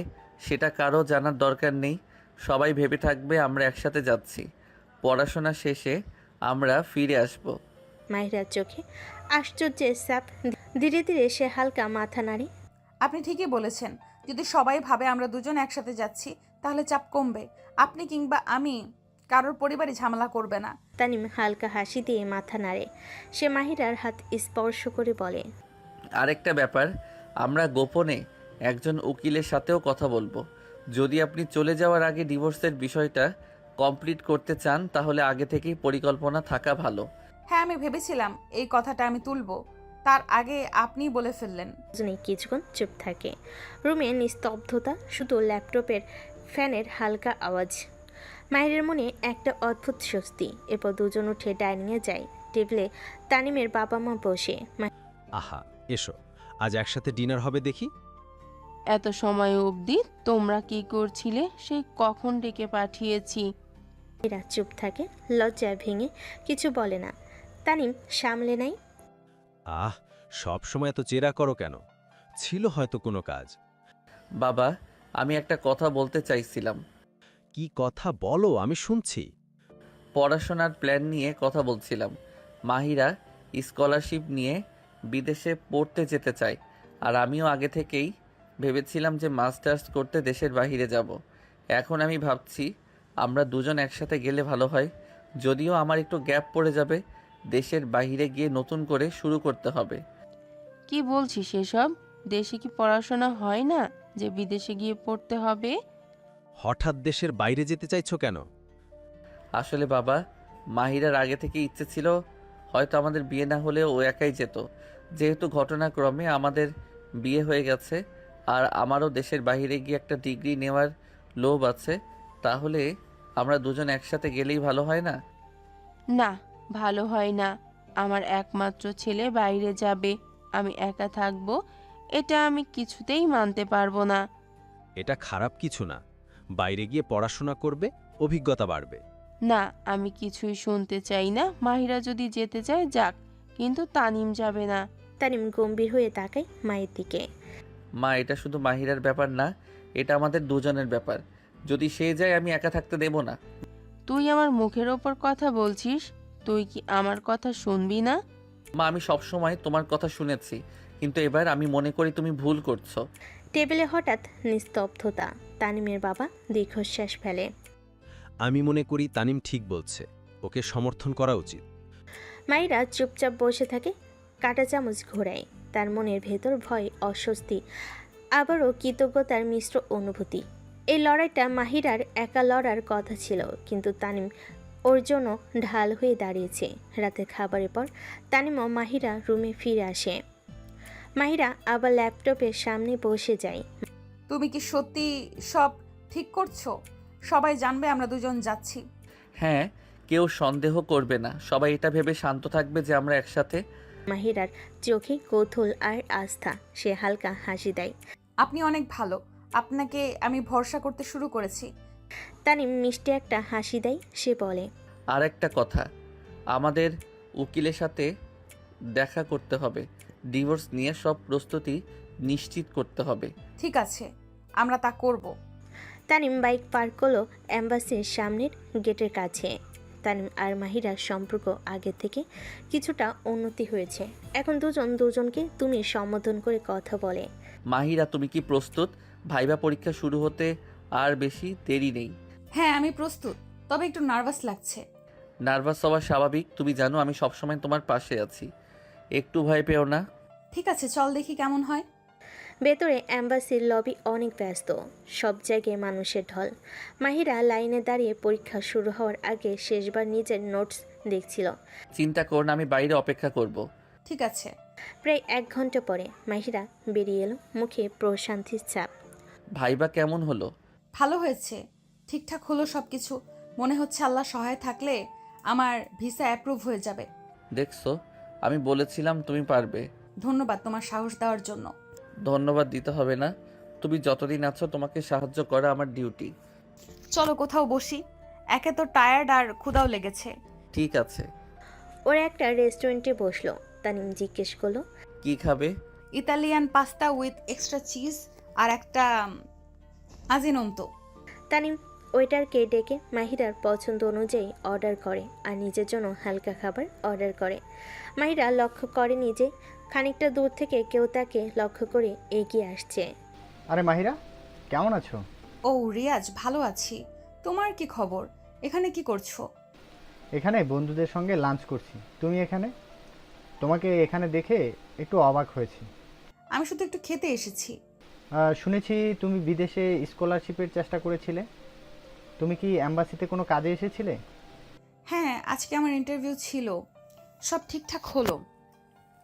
সেটা কারো জানার দরকার নেই, সবাই ভেবে থাকবে আমরা একসাথে যাচ্ছি। পড়াশোনা শেষে আমরা ফিরে আসব। মাহিরার চোখে আশ্চর্যের ছাপ। ধীরে ধীরে সে হালকা মাথা নাড়ে। আপনি ঠিকই বলেছেন, যদি সবাই ভাবে আমরা দুজন একসাথে যাচ্ছি তাহলে চাপ কমবে। আপনি কিংবা আমি, কারোর পরিবারই ঝামেলা করবে না। তানিম হালকা হাসি দিয়ে মাথা নাড়ে। সে মাহিরার হাত স্পর্শ করে বলে, আরেকটা ব্যাপার, আমরা গোপনে একজন উকিলের সাথেও কথা বলবো। যদি আপনি চলে যাওয়ার আগে ডিভোর্সের বিষয়টা কমপ্লিট করতে চান তাহলে আগে থেকেই পরিকল্পনা থাকা ভালো। হ্যাঁ, আমি ভেবেছিলাম এই কথাটা আমি তুলবো, তার আগে আপনিই বলে ফেললেন। দুজনেই কিছুক্ষণ চুপ থাকে। রুমে নিস্তব্ধতা, শুধু ল্যাপটপের ফ্যানের হালকা আওয়াজ। মাহিরের মনে একটা অদ্ভুত স্বস্তি। এরপর দুজন উঠে ডাইনিংয়ে যায়। টেবিলে তানিমের বাবা মা বসে। আহা, এসো, আজ একসাথে ডিনার হবে দেখি। এত সময় অবধি তোমরা কি করছিলে সেই কখন ডেকে পাঠিয়েছি। মাহিরা চুপ থাকে, লজ্জায় ভেঙে কিছু বলে না। তানিম সামলে নেয়। আহ, সব সময় এত চেরা করো কেন? ছিল হয়তো কোনো কাজ। বাবা, আমি একটা কথা বলতে চাইছিলাম। কি কথা বলো, আমি শুনছি। পড়াশোনার প্ল্যান নিয়ে কথা বলছিলাম। মাহিরা স্কলারশিপ নিয়ে বিদেশে পড়তে যেতে চায়, আর আমিও আগে থেকেই ভেবেছিলাম যে মাস্টার্স করতে দেশের বাইরে যাব। এখন আমি ভাবছি আমরা দুজন একসাথে গেলে ভালো হয়। যদিও আমার একটু গ্যাপ পড়ে যাবে, দেশের বাইরে গিয়ে নতুন করে শুরু করতে হবে। কি বলছিস এসব? দেশে কি পড়াশোনা হয় না যে বিদেশে গিয়ে পড়তে হবে? হঠাৎ দেশের বাইরে যেতে চাইছো কেন? আসলে বাবা, মাহিরার আগে থেকে ইচ্ছে ছিল হয়তো আমাদের বিয়ে না হলেও ও একাই যেত। যেহেতু ঘটনাক্রমে আমাদের বিয়ে হয়ে গেছে আর আমারও দেশের বাইরে গিয়ে একটা ডিগ্রি নেওয়ার লোভ আছে, তাহলে আমরা দুজন একসাথে গেলেই ভালো হয় না? না, ভালো হয় না। আমার একমাত্র ছেলে বাইরে যাবে, আমি একা থাকবো, এটা আমি কিছুতেই মানতে পারবো না। এটা খারাপ কিছু না, বাইরে গিয়ে পড়াশোনা করবে, অভিজ্ঞতা বাড়বে। না, আমি কিছুই শুনতে চাই না। মাহিরা যদি যেতে চায় যাক, কিন্তু তানিম যাবে না। তানিম গম্ভীর হয়ে তাকায় মায়ের দিকে। মা, এটা শুধু মাহিরার ব্যাপার না, এটা আমাদের দুজনের ব্যাপার। যদি সে যায় আমি একা থাকতে দেব না। তুই আমার মুখের ওপর কথা বলছিস? তুই কি আমার কথা শুনবি না? মা, আমি সবসময় তোমার কথা শুনেছি, কিন্তু এবার আমি মনে করি তুমি ভুল করছো। টেবিলে হঠাৎ নিস্তব্ধতা। তানিমের বাবা দীর্ঘশ্বাস ফেলে। আমি মনে করি তানিম ঠিক বলছে, ওকে সমর্থন করা উচিত। মাইরা চুপচাপ বসে থাকে, কাঁটা চামচ ঘোরায়। তার মনের ভেতর ভয়, অস্বস্তি, আবারও কৃতজ্ঞতার মিশ্র অনুভূতি। এই লড়াইটা মাহিরার একা লড়ার কথা ছিল, কিন্তু তানিম ওর জন্য ঢাল হয়ে দাঁড়িয়েছে। রাতে খাবারের পর তানিম ও মাহিরা রুমে ফিরে আসে। মাহিরা আবার ল্যাপটপের সামনে বসে যায়। তুমি কি সত্যি সব ঠিক করছো? সবাই জানবে আমরা দুজন যাচ্ছি? হ্যাঁ, কেউ সন্দেহ করবে না, সবাই এটা ভেবে শান্ত থাকবে যে আমরা একসাথে। মাহিরার চোখে কৌতূহল আর আস্থা। সে হালকা হাসি দেয়। আপনি অনেক ভালো, আপনাকে আমি ভরসা করতে শুরু করেছি। তানিম মিষ্টি একটা হাসি দেয়। সে বলে, আর একটা কথা, আমাদের উকিলের সাথে দেখা করতে হবে। ডিভোর্স নিয়ে সব প্রস্তুতি নিশ্চিত করতে হবে। ঠিক আছে, আমরা তা করব। তানিম বাইক পার্ক করলো অ্যাম্বাসির সামনের গেটের কাছে। তানিম আর মাহিরার সম্পর্ক আগের থেকে কিছুটা উন্নতি হয়েছে। এখন দুজন দুজনকে তুমি সম্বোধন করে কথা বলে। মাহিরা, তুমি কি প্রস্তুত? ভাইবা পরীক্ষা শুরু হতে আর বেশি দেরি নেই। হ্যাঁ, আমি প্রস্তুত, তবে একটু নার্ভাস লাগছে। নার্ভাস হওয়া স্বাভাবিক, তুমি জানো আমি সবসময় তোমার পাশে আছি, একটু ভয় পেও না। ঠিক আছে, চল দেখি কেমন হয়। ভেতরে অ্যাম্বাসির লবি অনেক ব্যস্ত, সব জায়গায় মানুষের ঢল। মাহিরা লাইনে দাঁড়িয়ে পরীক্ষা শুরু হওয়ার আগে শেষবার নিজের নোটস দেখছিল। চিন্তা করুন, আমি বাইরে অপেক্ষা করব। ঠিক আছে। প্রায় 1 ঘন্টা পরে মাহিরা বেরিয়ে এলো, মুখে প্রশান্তির ছাপ। ভাইবা কেমন হলো? ভালো হয়েছে, ঠিকঠাক হলো সব কিছু। মনে হচ্ছে আল্লাহ সহায় থাকলে আমার ভিসা অ্যাপ্রুভ হয়ে যাবে। দেখছো, আমি বলেছিলাম তুমি পারবে। ধন্যবাদ তোমার সাহস দেওয়ার জন্য। ধন্যবাদ দিতে হবে না, তুমি যতদিন আছো তোমাকে সাহায্য করা আমার ডিউটি। চলো কোথাও বসি, একে তো টায়ার্ড আর ক্ষুধাও লেগেছে। ঠিক আছে। ওরা একটা রেস্টুরেন্টে বসলো। তানিম জিজ্ঞেস করলো, কি খাবে? Italian pasta with extra cheese আর একটা আজিনোমতো। তানিম ওয়েটারকে ডেকে মাহিরার পছন্দ অনুযায়ী অর্ডার করে আর নিজের জন্য হালকা খাবার অর্ডার করে। মাহিরা লক্ষ্য করেনি যে খানিকটা দূর থেকে কেউ তাকে লক্ষ্য করে এগিয়ে আসছে। আরে মাহিরা, কেমন আছো? ও রিয়াজ, ভালো আছি। তোমার কি খবর? এখানে কি করছো? এখানে বন্ধুদের সঙ্গে লাঞ্চ করছি। তুমি এখানে? তোমাকে এখানে দেখে একটু অবাক হয়েছি। আমি শুধু একটু খেতে এসেছি। শুনেছি তুমি বিদেশে স্কলারশিপের চেষ্টা করেছিলে। তুমি কি অ্যাম্বাসিতে কোনো কাজে এসেছিলে? হ্যাঁ, আজকে আমার ইন্টারভিউ ছিল, সব ঠিকঠাক হলো।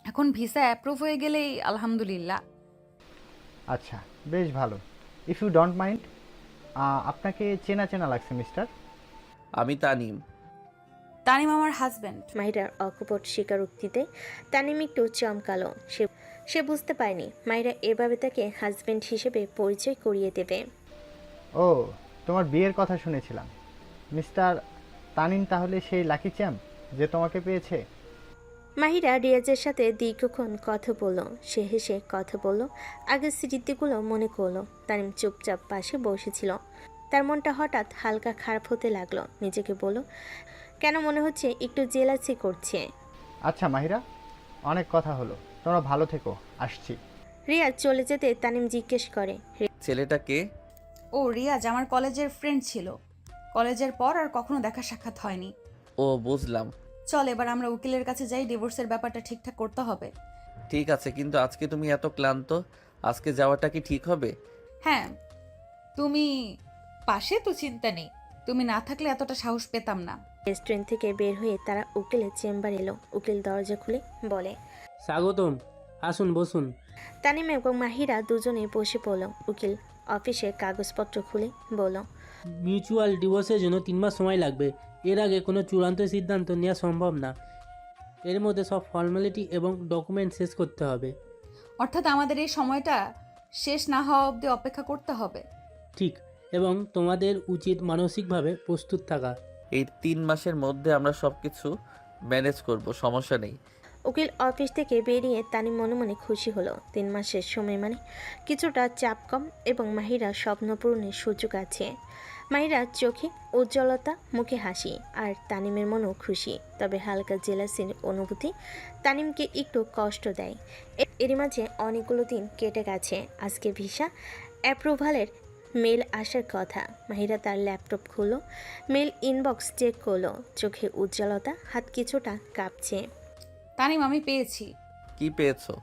এখন ভিসা অ্যাপ্রুভ হয়ে গেলেই আলহামদুলিল্লাহ। আচ্ছা, বেশ ভালো। ইফ ইউ ডোন্ট মাইন্ড, আপনাকে চেনা চেনা লাগছে মিস্টার। আমি তানিম। তানিম আমার হাজব্যান্ড। মাহিরার অকপট স্বীকারোক্তিতে তানিম একটু চমকালো। সে বুঝতে পারেনি মাহিরা এভাবে তাকে হাজব্যান্ড হিসেবে পরিচয় করিয়ে দেবে। ও, তোমার বিয়ের কথা শুনেছিলাম। মিস্টার তানিম তাহলে সেই লাকি চ্যাম্প যে তোমাকে পেয়েছে? মাহিরা রিয়াজের সাথে দীর্ঘক্ষণ কথা বলল। সে হেসে কথা বলল, আগের স্মৃতিগুলো মনে করলো। তানিম চুপচাপ পাশে বসেছিল। তার মনটা হঠাৎ হালকা খারাপ হতে লাগলো। নিজেকে বলল, কেন মনে হচ্ছে একটু জেলাসি করছে। আচ্ছা মাহিরা, অনেক কথা হলো, তোমরা ভালো থেকো, আসছি। রিয়াজ চলে যেতে তানিম জিজ্ঞেস করে, ছেলেটা কে? ও রিয়াজ আমার কলেজের ফ্রেন্ড ছিল। কলেজের পর আর কখনো দেখা সাক্ষাৎ হয়নি। ও, বুঝলাম। চল এবার আমরা উকিলের কাছে যাই, ডিভোর্সের ব্যাপারটা ঠিকঠাক করতে হবে। ঠিক আছে, কিন্তু আজকে তুমি এত ক্লান্ত, আজকে যাওয়াটা কি ঠিক হবে? হ্যাঁ, তুমি পাশে তো চিন্তা নেই। তুমি না থাকলে এতটা সাহস পেতাম না। রেস্টুরেন্ট থেকে বের হয়ে তারা উকিলের চেম্বার এলো। উকিল দরজা খুলে বলে, স্বাগতম, আসুন বসুন। তানিম এবং মাহিরা দুজনে বসে পড়ল। উকিল অফিসের কাগজপত্র খুলে বলল, মিউচুয়াল ডিভোর্সের জন্য 3 মাস সময় লাগবে। এর আগে কোনো চূড়ান্ত সিদ্ধান্ত নেওয়া সম্ভব না। এর মধ্যে সব ফর্মালিটি এবং ডকুমেন্ট শেষ করতে হবে। অর্থাৎ আমাদের এই সময়টা শেষ না হওয়া অবধি অপেক্ষা করতে হবে। ঠিক, এবং তোমাদের উচিত মানসিকভাবে প্রস্তুত থাকা। এই 3 মাসের মধ্যে আমরা সবকিছু ম্যানেজ করব, সমস্যা নেই। উকিল অফিস থেকে বেরিয়ে তানিম মনে মনে খুশি হলো। 3 মাসের সময় মানে কিছুটা চাপ কম এবং মাহিরা স্বপ্ন পূরণের সুযোগ আছে। মাহিরার চোখে উজ্জ্বলতা, মুখে হাসি, আর তানিমের মনও খুশি। তবে হালকা জেলাসির অনুভূতি তানিমকে একটু কষ্ট দেয়। এরই মাঝে অনেকগুলো দিন কেটে গেছে। আজকে ভিসা অ্যাপ্রুভালের মেল আসার কথা। মাহিরা তার ল্যাপটপ খুলল, মেল ইনবক্স চেক করলো। চোখে উজ্জ্বলতা, হাত কিছুটা কাঁপছে। তানিম, আমি পেয়েছি। কি পেয়েছো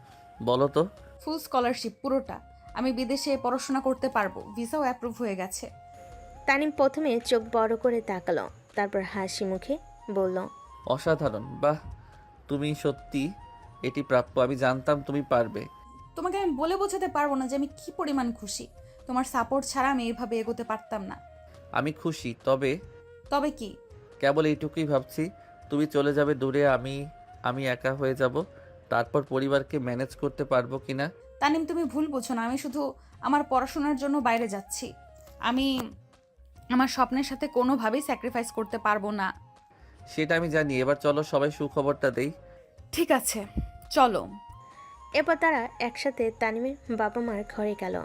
বলো তো? ফুল স্কলারশিপ, পুরোটা। আমি বিদেশে পড়াশোনা করতে পারবো, ভিসাও অ্যাপ্রুভ হয়ে গেছে। তানিম প্রথমে চোখ বড় করে তাকালো, তারপর হাসি মুখে বলল, অসাধারণ, বাহ, তুমি সত্যি এটি প্রাপ্য। আমি জানতাম তুমি পারবে। তোমাকে আমি বলে বোঝাতে পারবো না যে আমি কি পরিমাণ খুশি। তোমার সাপোর্ট ছাড়া আমি এইভাবে এগোতে পারতাম না। আমি খুশি, তবে তবে কি? কেবল এইটুকুই ভাবছি, তুমি চলে যাবে দূরে, আমি একা হয়ে যাব, তারপর পরিবারকে ম্যানেজ করতে পারবো কিনা। তানিম, তুমি ভুল বোঝো না। আমি শুধু আমার পড়াশোনার জন্য বাইরে যাচ্ছি। আমি আমার স্বপ্নের সাথে কোনোভাবেই স্যাক্রিফাইস করতে পারবো না। সেটা আমি জানি। এবার চলো সবাই সুখবরটা দেই। ঠিক আছে, চলো। এরপর তারা একসাথে তানিমের বাবা মার ঘরে গেল।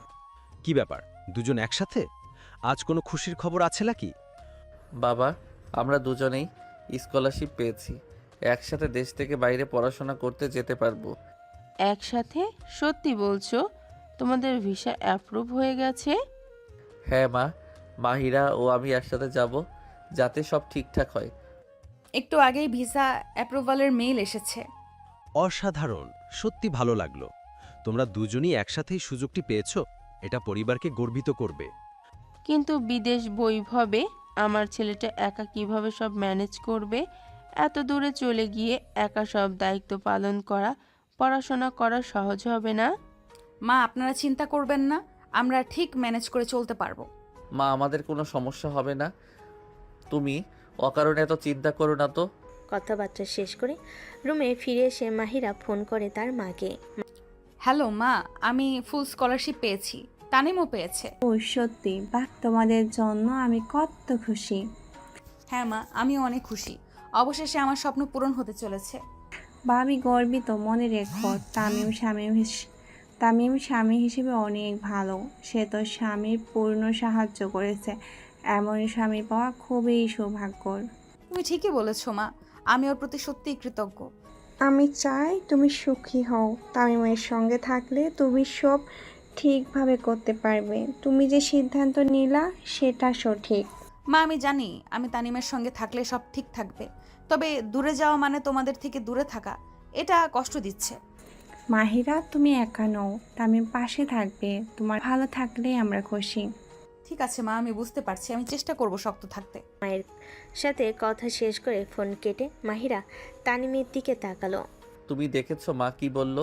কি ব্যাপার, দুজন একসাথে? আজ কোনো খুশির খবর আছে নাকি? বাবা, আমরা দুজনেই স্কলারশিপ পেয়েছি, একসাথে দেশ থেকে বাইরে পড়াশোনা করতে যেতে পারবো। একসাথে? সত্যি বলছো? তোমাদের ভিসা অ্যাপ্রুভ হয়ে গেছে? হ্যাঁ মা, মাহিরা ও আমি একসাথে যাব, যাতে সব ঠিকঠাক হয়। একটু আগেই ভিসা অ্যাপ্রুভালের মেইল এসেছে। অসাধারণ, সত্যি ভালো লাগলো। তোমরা দুজনই একসাথেই সুযোগটি পেয়েছো, এটা পরিবারকে গর্বিত করবে। কিন্তু বিদেশ বৈভবে আমার ছেলেটা একা কিভাবে সব ম্যানেজ করবে? এত দূরে চলে গিয়ে একা সব দায়িত্ব পালন করা, পড়াশোনা করা সহজ হবে না। মা, আপনারা চিন্তা করবেন না, আমরা ঠিক ম্যানেজ করে চলতে পারবো। মা, আমাদের কোনো সমস্যা হবে না, তুমি অকারণে এত চিন্তা করো না তো। কথাবার্তা শেষ করে রুমে ফিরে এসে মাহিরা ফোন করে তার মাকে। হ্যালো মা, আমি ফুল স্কলারশিপ পেয়েছি, তানিমও পেয়েছে। ও সত্যি, বাহ, তোমাদের জন্য আমি কত খুশি। হ্যাঁ মা, আমিও অনেক খুশি, অবশেষে আমার স্বপ্ন পূরণ হতে চলেছে। বা আমি গর্বিত। মনে রেখো, তামিম স্বামী হিসেবে অনেক ভালো। সে তোর স্বামীর পূর্ণ সাহায্য করেছে। এমন স্বামী পাওয়া খুবই সৌভাগ্যর। তুমি ঠিকই বলেছো মা, আমি ওর প্রতি সত্যিই কৃতজ্ঞ। আমি চাই তুমি সুখী হও। তামিমের সঙ্গে থাকলে তুমি সব ঠিকভাবে করতে পারবে। তুমি যে সিদ্ধান্ত নিলা সেটা সঠিক। মা, আমি জানি আমি তানিমের সঙ্গে থাকলে সব ঠিক থাকবে, তবে দূরে যাওয়া মানে তোমাদের থেকে দূরে থাকা, এটা কষ্ট দিচ্ছে। মাহিরা, তুমি একা নও, তামিম পাশে থাকবে। তোমার ভালো থাকলেই আমরা খুশি। ঠিক আছে মা, আমি বুঝতে পারছি, আমি চেষ্টা করব শক্ত থাকতে। মায়ের সাথে কথা শেষ করে ফোন কেটে মাহিরা তানিমের দিকে তাকালো। তুমি দেখেছো মা কি বলল?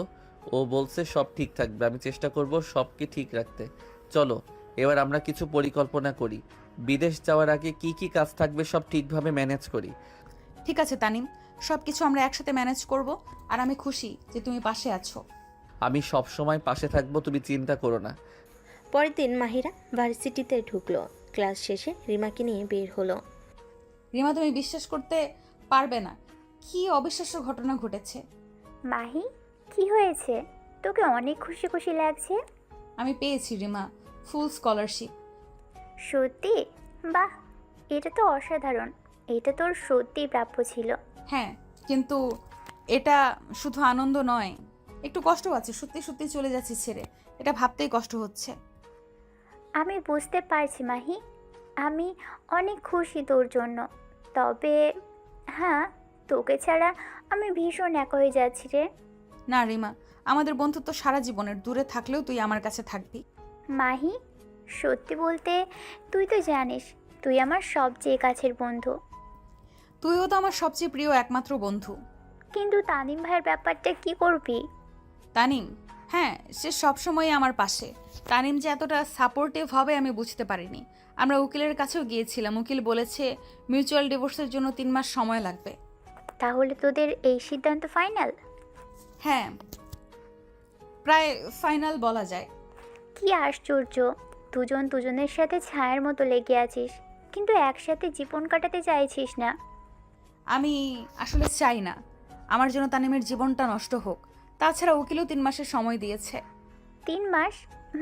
ও বলছে সব ঠিক থাকবে, আমি চেষ্টা করব সবকে ঠিক রাখতে। চলো এবার আমরা কিছু পরিকল্পনা করি, বিদেশ যাওয়ার আগে কি কি কাজ থাকবে সব ঠিকভাবে ম্যানেজ করি। ঠিক আছে তানিম, সব কিছু আমরা একসাথে ম্যানেজ করব, আর আমি খুশি যে তুমি পাশে আছো। আমি সব সময় পাশে থাকবো, তুমি চিন্তা করো না। পরের দিন মাহিরা ভার্সিটিতে ঢুকলো। ক্লাস শেষে রিমাকে নিয়ে বের হলো। রিমা, তুমি বিশ্বাস করতে পারবে না কি অবিশ্বাস্য ঘটনা ঘটেছে। মাহি, কি হয়েছে? তোকে অনেক খুশি খুশি লাগছে। আমি পেয়েছি রিমা ফুল স্কলারশিপ। সত্যি? বাহ, এটা তো অসাধারণ। এটা তোর সত্যিই প্রাপ্য ছিল। হ্যাঁ, কিন্তু এটা শুধু আনন্দ নয়, একটু কষ্ট আছে। সত্যি সত্যি চলে যাচ্ছি ছেড়ে, এটা ভাবতেই কষ্ট হচ্ছে। আমি বুঝতে পারছি মাহি, আমি অনেক খুশি তোর জন্য। তবে হ্যাঁ, তোকে ছাড়া আমি ভীষণ একা হয়ে যাচ্ছি রে। না রিমা, আমাদের বন্ধুত্ব সারা জীবনের, দূরে থাকলেও তুই আমার কাছে থাকবি। মাহি, সত্যি বলতে তুই তো জানিস তুই আমার সবচেয়ে কাছের বন্ধু। তুইও তো আমার সবচেয়ে প্রিয় একমাত্র বন্ধু। কিন্তু তানিম ভাইয়ের ব্যাপারটা কি করবি? তানিম, হ্যাঁ, সে সবসময় আমার পাশে। তানিম যে এতটা সাপোর্টিভ হবে আমি বুঝতে পারিনি। আমরা উকিলের কাছেও গিয়েছিলাম, উকিল বলেছে মিউচুয়াল ডিভোর্সের জন্য 3 মাস সময় লাগবে। তাহলে তোদের এই সিদ্ধান্ত ফাইনাল? হ্যাঁ, প্রায় ফাইনাল বলা যায়। কি আশ্চর্য, দুজন দুজনের সাথে ছায়ার মতো লেগে আছিস, কিন্তু একসাথে জীবন কাটাতে চাইছিস না। আমি আসলে চাই না আমার জন্য তানিমের জীবনটা নষ্ট হোক। তাছাড়া উকিলও 3 মাসের সময় দিয়েছে। 3 মাস?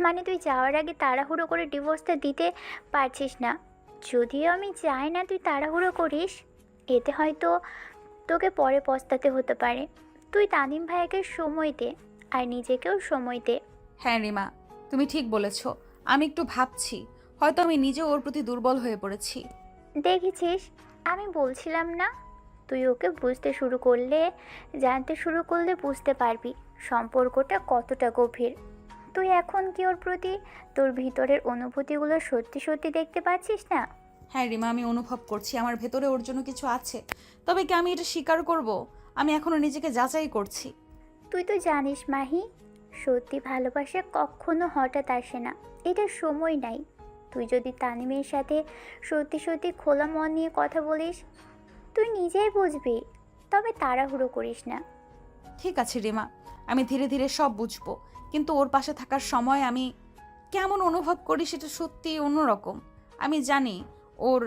মানে তুই যাওয়ার আগে তাড়াহুড়ো করে ডিভোর্সটা দিতে পারছিস না? যদিও আমি চাই না তুই তাড়াহুড়ো করিস, এতে হয়তো তোকে পরে পস্তাতে হতে পারে। তুই তানিম ভাইয়াকে সময় দে, আর নিজেকেও সময় দে। হ্যাঁ রিমা, তুমি ঠিক বলেছ। আমি একটু ভাবছি, হয়তো আমি নিজে ওর প্রতি দুর্বল হয়ে পড়েছি। দেখেছিস, আমি বলছিলাম না, তুই ওকে বুঝতে শুরু করলে, জানতে শুরু করলে বুঝতে পারবি সম্পর্কটা কতটা গভীর। তুই এখন কি ওর প্রতি তোর ভিতরের অনুভূতিগুলো সত্যি সত্যি দেখতে পাচ্ছিস না? হ্যাঁ রিমা, আমি অনুভব করছি আমার ভেতরে ওর জন্য কিছু আছে, তবে কি আমি এটা স্বীকার করব? আমি এখনো নিজেকে যাচাই করছি। তুই তো জানিস মাহি, সত্যি ভালোবাসা কখনো হঠাৎ আসে না, এটা সময় নাই। তুই যদি তানিমের সাথে সত্যি সত্যি খোলা মন নিয়ে কথা বলিস, তুই নিজেই বুঝবি। তবে তাড়াহুড়ো করিস না। ঠিক আছে রিমা, আমি ধীরে ধীরে সব বুঝবো, কিন্তু ওর পাশে থাকার সময় আমি কেমন অনুভব করি সেটা সত্যি অন্যরকম। আমি জানি ওর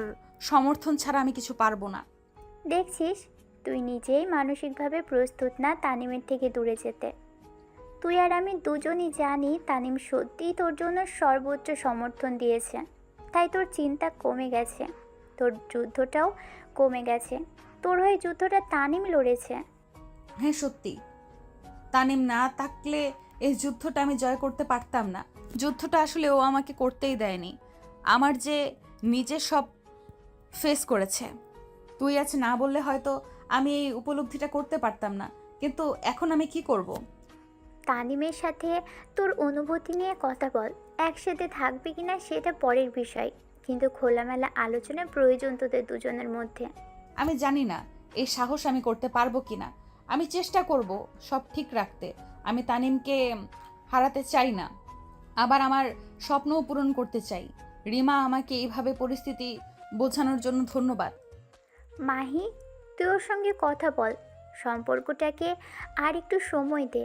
সমর্থন ছাড়া আমি কিছু পারবো না। দেখছিস, তুই নিজেই মানসিকভাবে প্রস্তুত না তানিমের থেকে দূরে যেতে। তুই আর আমি দুজনই জানি তানিম সত্যিই তোর জন্য সর্বোচ্চ সমর্থন দিয়েছে, তাই তোর চিন্তা কমে গেছে, তোর যুদ্ধটাও কমে গেছে। তোর হয়ে যুদ্ধটা তানিম লড়েছে। হ্যাঁ সত্যি, তানিম না থাকলে এই যুদ্ধটা আমি জয় করতে পারতাম না। যুদ্ধটা আসলে ও আমাকে করতেই দেয়নি, আমার যে নিজে সব ফেস করেছে। তুই আজ না বললে হয়তো আমি এই উপলব্ধিটা করতে পারতাম না, কিন্তু এখন আমি কি করব? তানিমের সাথে তোর অনুভূতি নিয়ে কথা বল। একসাথে থাকবে কিনা সেটা পরের বিষয়, কিন্তু খোলামেলা আলোচনার প্রয়োজন তোদের দুজনের মধ্যে। আমি জানি না এই সাহস আমি করতে পারবো কিনা। আমি চেষ্টা করব সব ঠিক রাখতে। আমি তানিমকে হারাতে চাই না, আবার আমার স্বপ্নও পূরণ করতে চাই। রিমা, আমাকে এইভাবে পরিস্থিতি বোঝানোর জন্য ধন্যবাদ। মাহি, তুই ওর সঙ্গে কথা বল, সম্পর্কটাকে আর একটু সময় দে।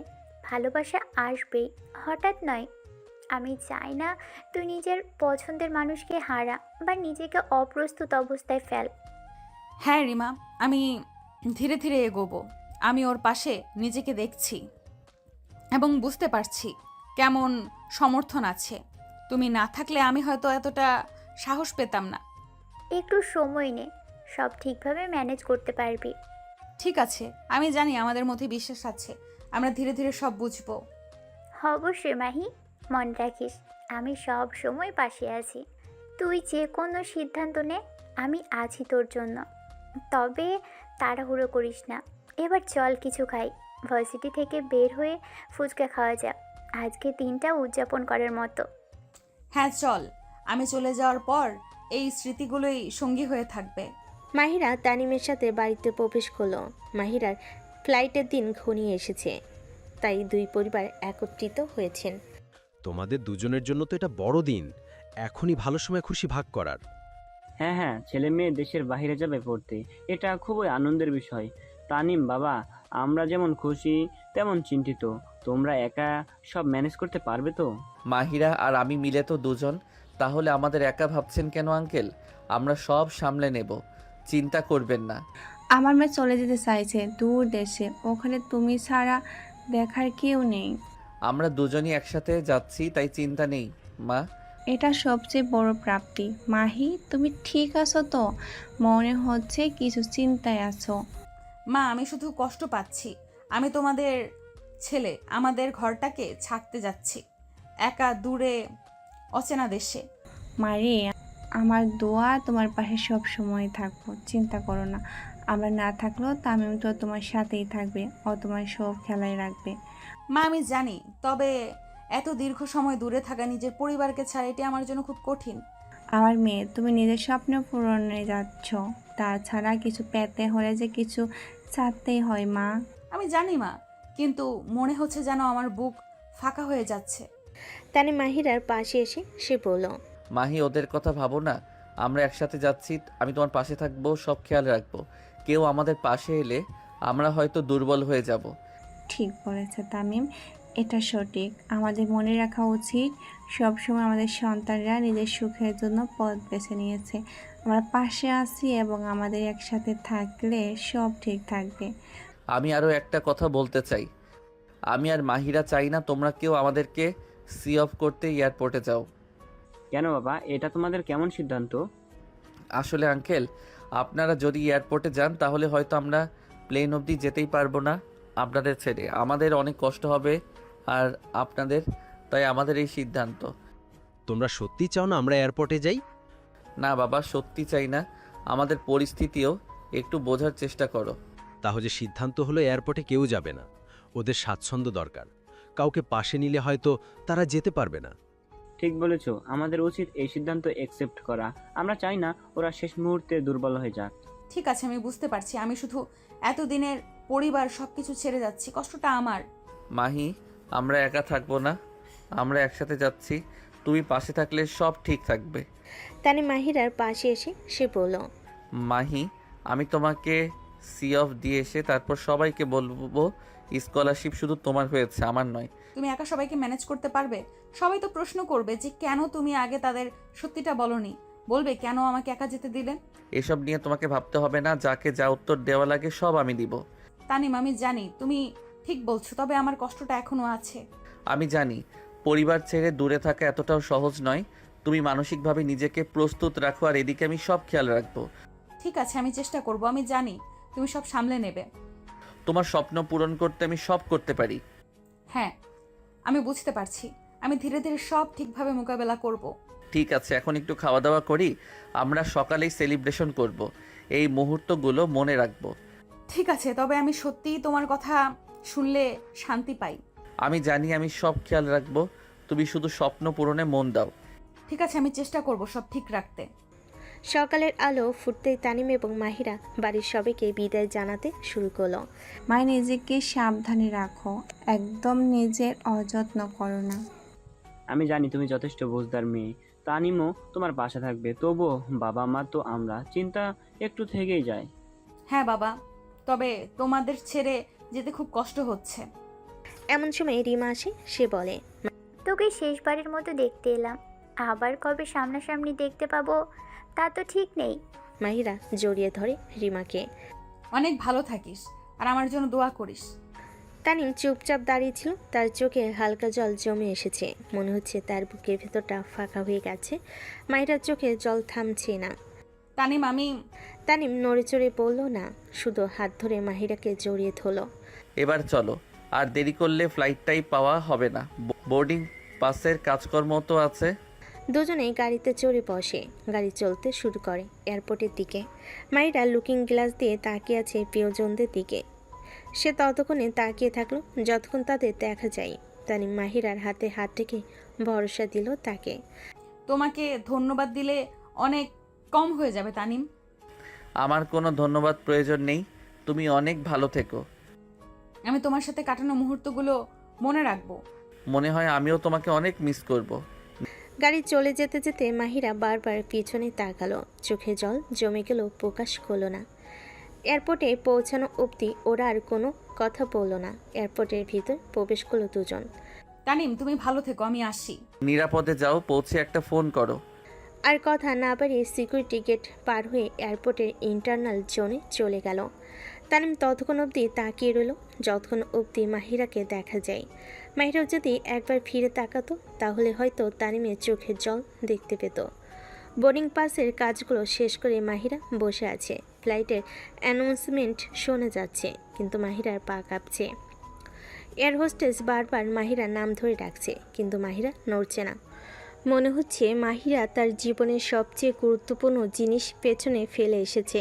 ভালোবাসা আসবেই, হঠাৎ নয়। আমি চাই না তুই নিজের পছন্দের মানুষকে হারা বা নিজেকে অপ্রস্তুত অবস্থায় ফেল। হ্যাঁ রিমা, আমি ধীরে ধীরে এগোবো। আমি ওর পাশে নিজেকে দেখছি এবং বুঝতে পারছি কেমন সমর্থন আছে। তুমি না থাকলে আমি হয়তো এতটা সাহস পেতাম না। একটু সময় নে, সব ঠিকভাবে ম্যানেজ করতে পারবি। ঠিক আছে, আমি জানি আমাদের মধ্যে বিশ্বাস আছে। আমরা ধীরে ধীরে সব বুঝবো। অবশ্যই মাহি, মনে রাখিস আমি সব সময় পাশে আছি। তুই যে কোনো সিদ্ধান্ত নে, আমি আছি তোর জন্য। তবে তাড়াহুড়ো করিস না। এবার চল কিছু খাই, ভার্সিটি থেকে বের হয়ে ফুচকা খাওয়া যাক। আজকে দিনটা উদযাপন করার মতো। হ্যাঁ চল, আমি চলে যাওয়ার পর এই স্মৃতিগুলোই সঙ্গী হয়ে থাকবে। মাহিরা তানিমের সাথে বাড়িতে প্রবেশ করলো। মাহিরার ফ্লাইটের দিন ঘনিয়ে এসেছে, তাই দুই পরিবার একত্রিত হয়েছেন। তোমাদের দুজনের জন্য তো এটা বড় দিন, এখনই ভালো সময় খুশি ভাগ করার। হ্যাঁ হ্যাঁ, ছেলে মেয়ে দেশের বাইরে যাবে পড়তে, এটা খুবই আনন্দের বিষয়। তানিম বাবা, আমরা যেমন খুশি তেমন চিন্তিত। তোমরা একা সব ম্যানেজ করতে পারবে তো? মাহিরা আর আমি মিলে তো দুজন, তাহলে আমাদের একা ভাবছেন কেন আঙ্কেল? আমরা সব সামলে নেব, চিন্তা করবেন না। আমার মেয়ে চলে যেতে চাইছে দূর দেশে, ওখানে তুমি ছাড়া দেখার কেউ নেই। আমরা দুজনই একসাথে যাচ্ছি, তাই চিন্তা নেই মা। এটা সবচেয়ে বড় প্রাপ্তি। মাহি, তুমি ঠিক আছো তো? মনে হচ্ছে কিছু চিন্তায় আছো। মা, আমি শুধু কষ্ট পাচ্ছি। আমি তোমাদের ছেলে, আমাদের ঘরটাকে ছাড়তে যাচ্ছি একা দূরে অচেনা দেশে। মারে, আমার দোয়া তোমার পাশে সব সময় থাকবো, চিন্তা করো না। আমরা না থাকলেও তামিম তো তোমার সাথেই থাকবে, ও তোমার সব খেলায় রাখবে। মা, আমি জানি, তবে এত দীর্ঘ সময় দূরে থাকা, নিজের পরিবারকে ছাড়া, এটি আমার জন্য খুব কঠিন। আমার মেয়ে, তুমি নিজের স্বপ্ন পূরণে যাচ্ছ, তাছাড়া কিছু পেতে হলে যে কিছু চাইতেই হয় মা। আমি জানি মা, কিন্তু মনে হচ্ছে যেন আমার বুক ফাঁকা হয়ে যাচ্ছে। তানিম মাহিরার পাশে এসে সে বলল, মাহি, ওদের কথা ভাবো না, আমরা একসাথে যাচ্ছি, আমি তোমার পাশে থাকবো, সব খেয়াল রাখবো। কেউ আমাদের পাশে এলে আমরা হয়তো দুর্বল হয়ে যাব। ঠিক বলেছে তামিম, এটা সঠিক। আমাদের মনে রাখা উচিত সবসময় আমাদের সন্তানরা নিজের সুখের জন্য পথ বেছে নিয়েছে। আমরা পাশে আছি এবং আমাদের একসাথে থাকলে সব ঠিক থাকবে। আমি আরও একটা কথা বলতে চাই। আমি আর মাহিরা চাই না তোমরা কেউ আমাদেরকে সি অফ করতে এয়ারপোর্টে যাও। কেন বাবা, এটা তোমাদের কেমন সিদ্ধান্ত? আসলে আঙ্কেল, আপনারা যদি এয়ারপোর্টে যান তাহলে হয়তো আমরা প্লেন অবধি যেতেই পারবো না আপনাদের ছেড়ে। আমাদের অনেক কষ্ট হবে আর আপনাদের, তাই আমাদের এই সিদ্ধান্ত। তোমরা সত্যি চাও না আমরা এয়ারপোর্টে যাই? না বাবা, সত্যি চাই না, আমাদের পরিস্থিতিও একটু বোঝার চেষ্টা করো। তাহলে সিদ্ধান্ত হলো এয়ারপোর্টে কেউ যাবে না। ওদের স্বাচ্ছন্দ্য দরকার, কাউকে পাশে নিলে হয়তো তারা যেতে পারবে না। ঠিক বলেছো, আমাদের উচিত এই সিদ্ধান্ত অ্যাকসেপ্ট করা। আমরা চাই না ওরা শেষ মুহূর্তে দুর্বল হয়ে যাক। ঠিক আছে, আমি বুঝতে পারছি। আমি শুধু এতদিনের পরিবার সবকিছু ছেড়ে যাচ্ছি, কষ্টটা আমার। মাহি, আমরা একা থাকবো না, আমরা একসাথে যাচ্ছি, তুমি পাশে থাকলে সব ঠিক থাকবে। তানিম মাহিরার পাশে এসে সে বলল, মাহি, আমি তোমাকে সি অফ দিয়ে এসে তারপর সবাইকে বলবো স্কলারশিপ শুধু তোমার হয়েছে, আমার নয়। তুমি একা সবাইকে ম্যানেজ করতে পারবে? সবাই তো প্রশ্ন করবে যে কেন তুমি আগে তাদের সত্যিটা বলনি। বলবে কেন আমাকে একা যেতে দিলে। এসব নিয়ে তোমাকে ভাবতে হবে না, যাকে যা উত্তর দেওয়া লাগে সব আমি দিব। তানিম, আমি জানি তুমি ঠিক বলছো, তবে আমার কষ্টটা এখনো আছে। আমি জানি পরিবার ছেড়ে দূরে থাকা এতটাও সহজ নয়। তুমি মানসিকভাবে নিজেকে প্রস্তুত রাখো, আর এদিকে আমি সব খেয়াল রাখবো। ঠিক আছে, আমি চেষ্টা করব। আমি জানি তুমি সব সামলে নেবে। তোমার স্বপ্ন পূরণ করতে আমি সব করতে পারি। হ্যাঁ, আমি বুঝতে পারছি। আমি ধীরে ধীরে সব ঠিকভাবে মোকাবেলা করব। ঠিক আছে, এখন একটু খাওয়া দাওয়া করি, আমরা সকালেই সেলিব্রেশন করব। এই মুহূর্তগুলো মনে রাখবো। ঠিক আছে, তবে আমি সত্যিই তোমার কথা শুনলে শান্তি পাই। আমি জানি আমি সব খেয়াল রাখবো, তুমি শুধু স্বপ্ন পূরণে মন দাও। ঠিক আছে, আমি চেষ্টা করব সব ঠিক রাখতে। সকালের আলো ফুটতেই তানিম এবং মাহিরা বাড়ির সবাইকে বিদায় জানাতে শুরু করলো। মায়ের নিজেকে সাবধানে রাখো, একদম নিজের অযত্ন করো না। আমি জানি তুমি যথেষ্ট বুঝদার মেয়ে, তানিমও তোমার পাশে থাকবে। তবুও বাবা মা তো আমরা, চিন্তা একটু থেকেই যায়। হ্যাঁ বাবা, তবে তোমাদের ছেড়ে যেতে খুব কষ্ট হচ্ছে। এমন সময় রিমা আসে, সে বলে, তোকে শেষবারের মতো দেখতে এলাম, আবার কবে সামনাসামনি দেখতে পাবো তা তো ঠিক নেই। মাহিরা জড়িয়ে ধরে রিমাকে। অনেক ভালো থাকিস আর আমার জন্য দোয়া করিস। তানিম চুপচাপ দাঁড়িয়েছিল, তার চোখে হালকা জল জমে এসেছে, মনে হচ্ছে তার বুকের ভেতরটা ফাঁকা হয়ে গেছে। মাহিরার চোখে জল থামছে না। তানিম নড়ে চড়ে বলল না, শুধু হাত ধরে মাহিরাকে জড়িয়ে ধরল। এবার চলো, আর দেরি করলে ফ্লাইটটাই পাওয়া হবে না। বোর্ডিং পাসের কাজকর্ম তো আছে। দুজনেই গাড়িতে চড়ে বসে, গাড়ি চলতে শুরু করে এয়ারপোর্টের দিকে। মাহিরা লুকিং গ্লাস দিয়ে তাকিয়ে আছে প্রিয়জনদের দিকে। সে ততক্ষণে তাকিয়ে থাকলো যতক্ষণ তাদের দেখা যায়। তানিম মাহিরার হাতে হাত রেখে ভরসা দিল তাকে। তোমাকে ধন্যবাদ দিলে অনেক কম হয়ে যাবে তানিম। আমার কোনো ধন্যবাদ প্রয়োজন নেই, তুমি অনেক ভালো থেকো। আমি তোমার সাথে কাটানো মুহূর্তগুলো মনে রাখবো। মনে হয় আমিও তোমাকে অনেক মিস করব। গাড়ি চলে যেতে যেতে মাহিরা বারবার পিছনে তাকালো, চোখে জল জমে গেল, প্রকাশ করলো না। এয়ারপোর্টে পৌঁছানো অবধি ওরা আর কোনো কথা বললো না। এয়ারপোর্টের ভিতর প্রবেশ করলো দুজন। তানিম, তুমি ভালো থেকো, আমি আসি। নিরাপদে যাও, পৌঁছে একটা ফোন করো। আর কথা না বাড়িয়ে সিকিউরিটি গেট পার হয়ে এয়ারপোর্টের ইন্টারনাল জোনে চলে গেল। তানিম ততক্ষণ অবধি তাকিয়ে রইল যতক্ষণ অবধি মাহিরাকে দেখা যায়। মাহিরাও যদি একবার ফিরে তাকাতো তাহলে হয়তো তানিমের চোখের জল দেখতে পেত। বোর্ডিং পাসের কাজগুলো শেষ করে মাহিরা বসে আছে। ফ্লাইটের অ্যানাউন্সমেন্ট শোনা যাচ্ছে, কিন্তু মাহিরার পা কাঁপছে। এয়ার হোস্টেস বারবার মাহিরার নাম ধরে ডাকছে, কিন্তু মাহিরা নড়ছে না। মনে হচ্ছে মাহিরা তার জীবনের সবচেয়ে গুরুত্বপূর্ণ জিনিস পেছনে ফেলে এসেছে।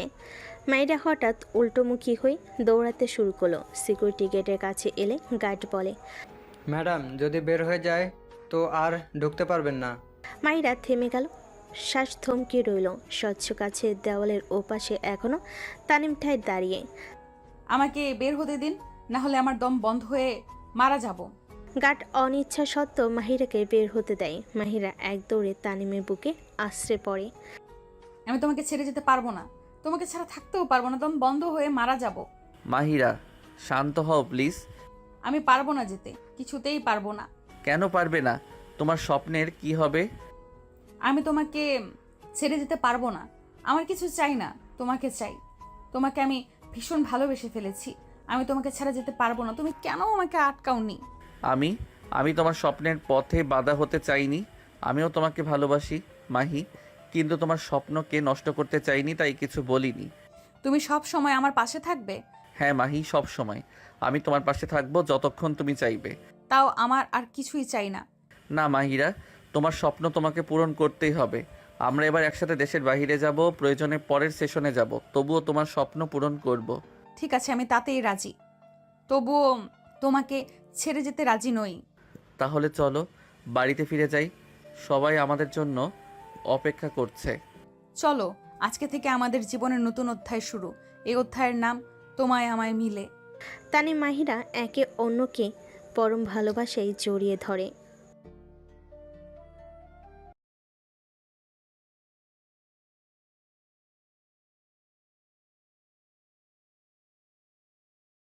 মাহিরা হঠাৎ উল্টোমুখী হয়ে দৌড়াতে শুরু করলো। সিকিউরিটি গেটের কাছে এলে গার্ড বলে, ম্যাডাম যদি বের হয়ে যায় তো আর ঢুকতে পারবেন না। মাহিরা থেমে গেল, শ্বাস থমকে রইল। স্বচ্ছ কাছের দেওয়ালের ওপাশে এখনো তানিম ঠায় দাঁড়িয়ে। আমাকে বের হতে দিন, না হলে আমার দম বন্ধ হয়ে মারা যাব। গার্ড অনিচ্ছা সত্ত্বেও মাহিরাকে বের হতে দেয়। মাহিরা এক দৌড়ে তানিমের বুকে আশ্রে পড়ে। আমি তোমাকে ছেড়ে যেতে পারবো না, তোমাকে ছাড়া থাকতেও পারবো না, দম বন্ধ হয়ে মারা যাব। মাহিরা, শান্ত হও প্লিজ। আমি পারবো না যেতে, কিছুতেই পারবো না। কেন পারবে না? তোমার স্বপ্নের কি হবে? আমি তোমাকে ছেড়ে যেতে পারবো না। আমার কিছু চাই না, তোমাকে চাই। তোমাকে আমি ভীষণ ভালোবেসে ফেলেছি, আমি তোমাকে ছাড়া যেতে পারবো না। তুমি কেন আমাকে আটকাওনি? আমি তোমার স্বপ্নের পথে বাধা হতে চাইনি। আমিও তোমাকে ভালোবাসি মাহি, কিন্তু তোমার স্বপ্নকে নষ্ট করতে চাইনি, তাই কিছু বলিনি। তুমি সব সময় আমার পাশে থাকবে? হ্যাঁ মাহি, সব সময় আমি তোমার পাশে থাকবো যতক্ষণ তুমি চাইবে। তাও আমার আর কিছুই চাই না। না মাহিরা, তোমার স্বপ্ন তোমাকে পূরণ করতেই হবে। আমরা এবার একসাথে দেশের বাইরে যাব, প্রয়োজনে পরের সেশনে যাব, তবুও তোমার স্বপ্ন পূরণ করব। ঠিক আছে, আমি তাতেই রাজি, তবুও তোমাকে ছেড়ে যেতে রাজি নই। তাহলে চলো বাড়িতে ফিরে যাই, সবাই আমাদের জন্য অপেক্ষা করছে। চলো, আজকে থেকে আমাদের জীবনের নতুন অধ্যায় শুরু। এই অধ্যায়ের নাম তোমায় আমায় মিলে। তানিম মাহিরা একে অন্যকে পরম ভালোবাসায় জড়িয়ে ধরে।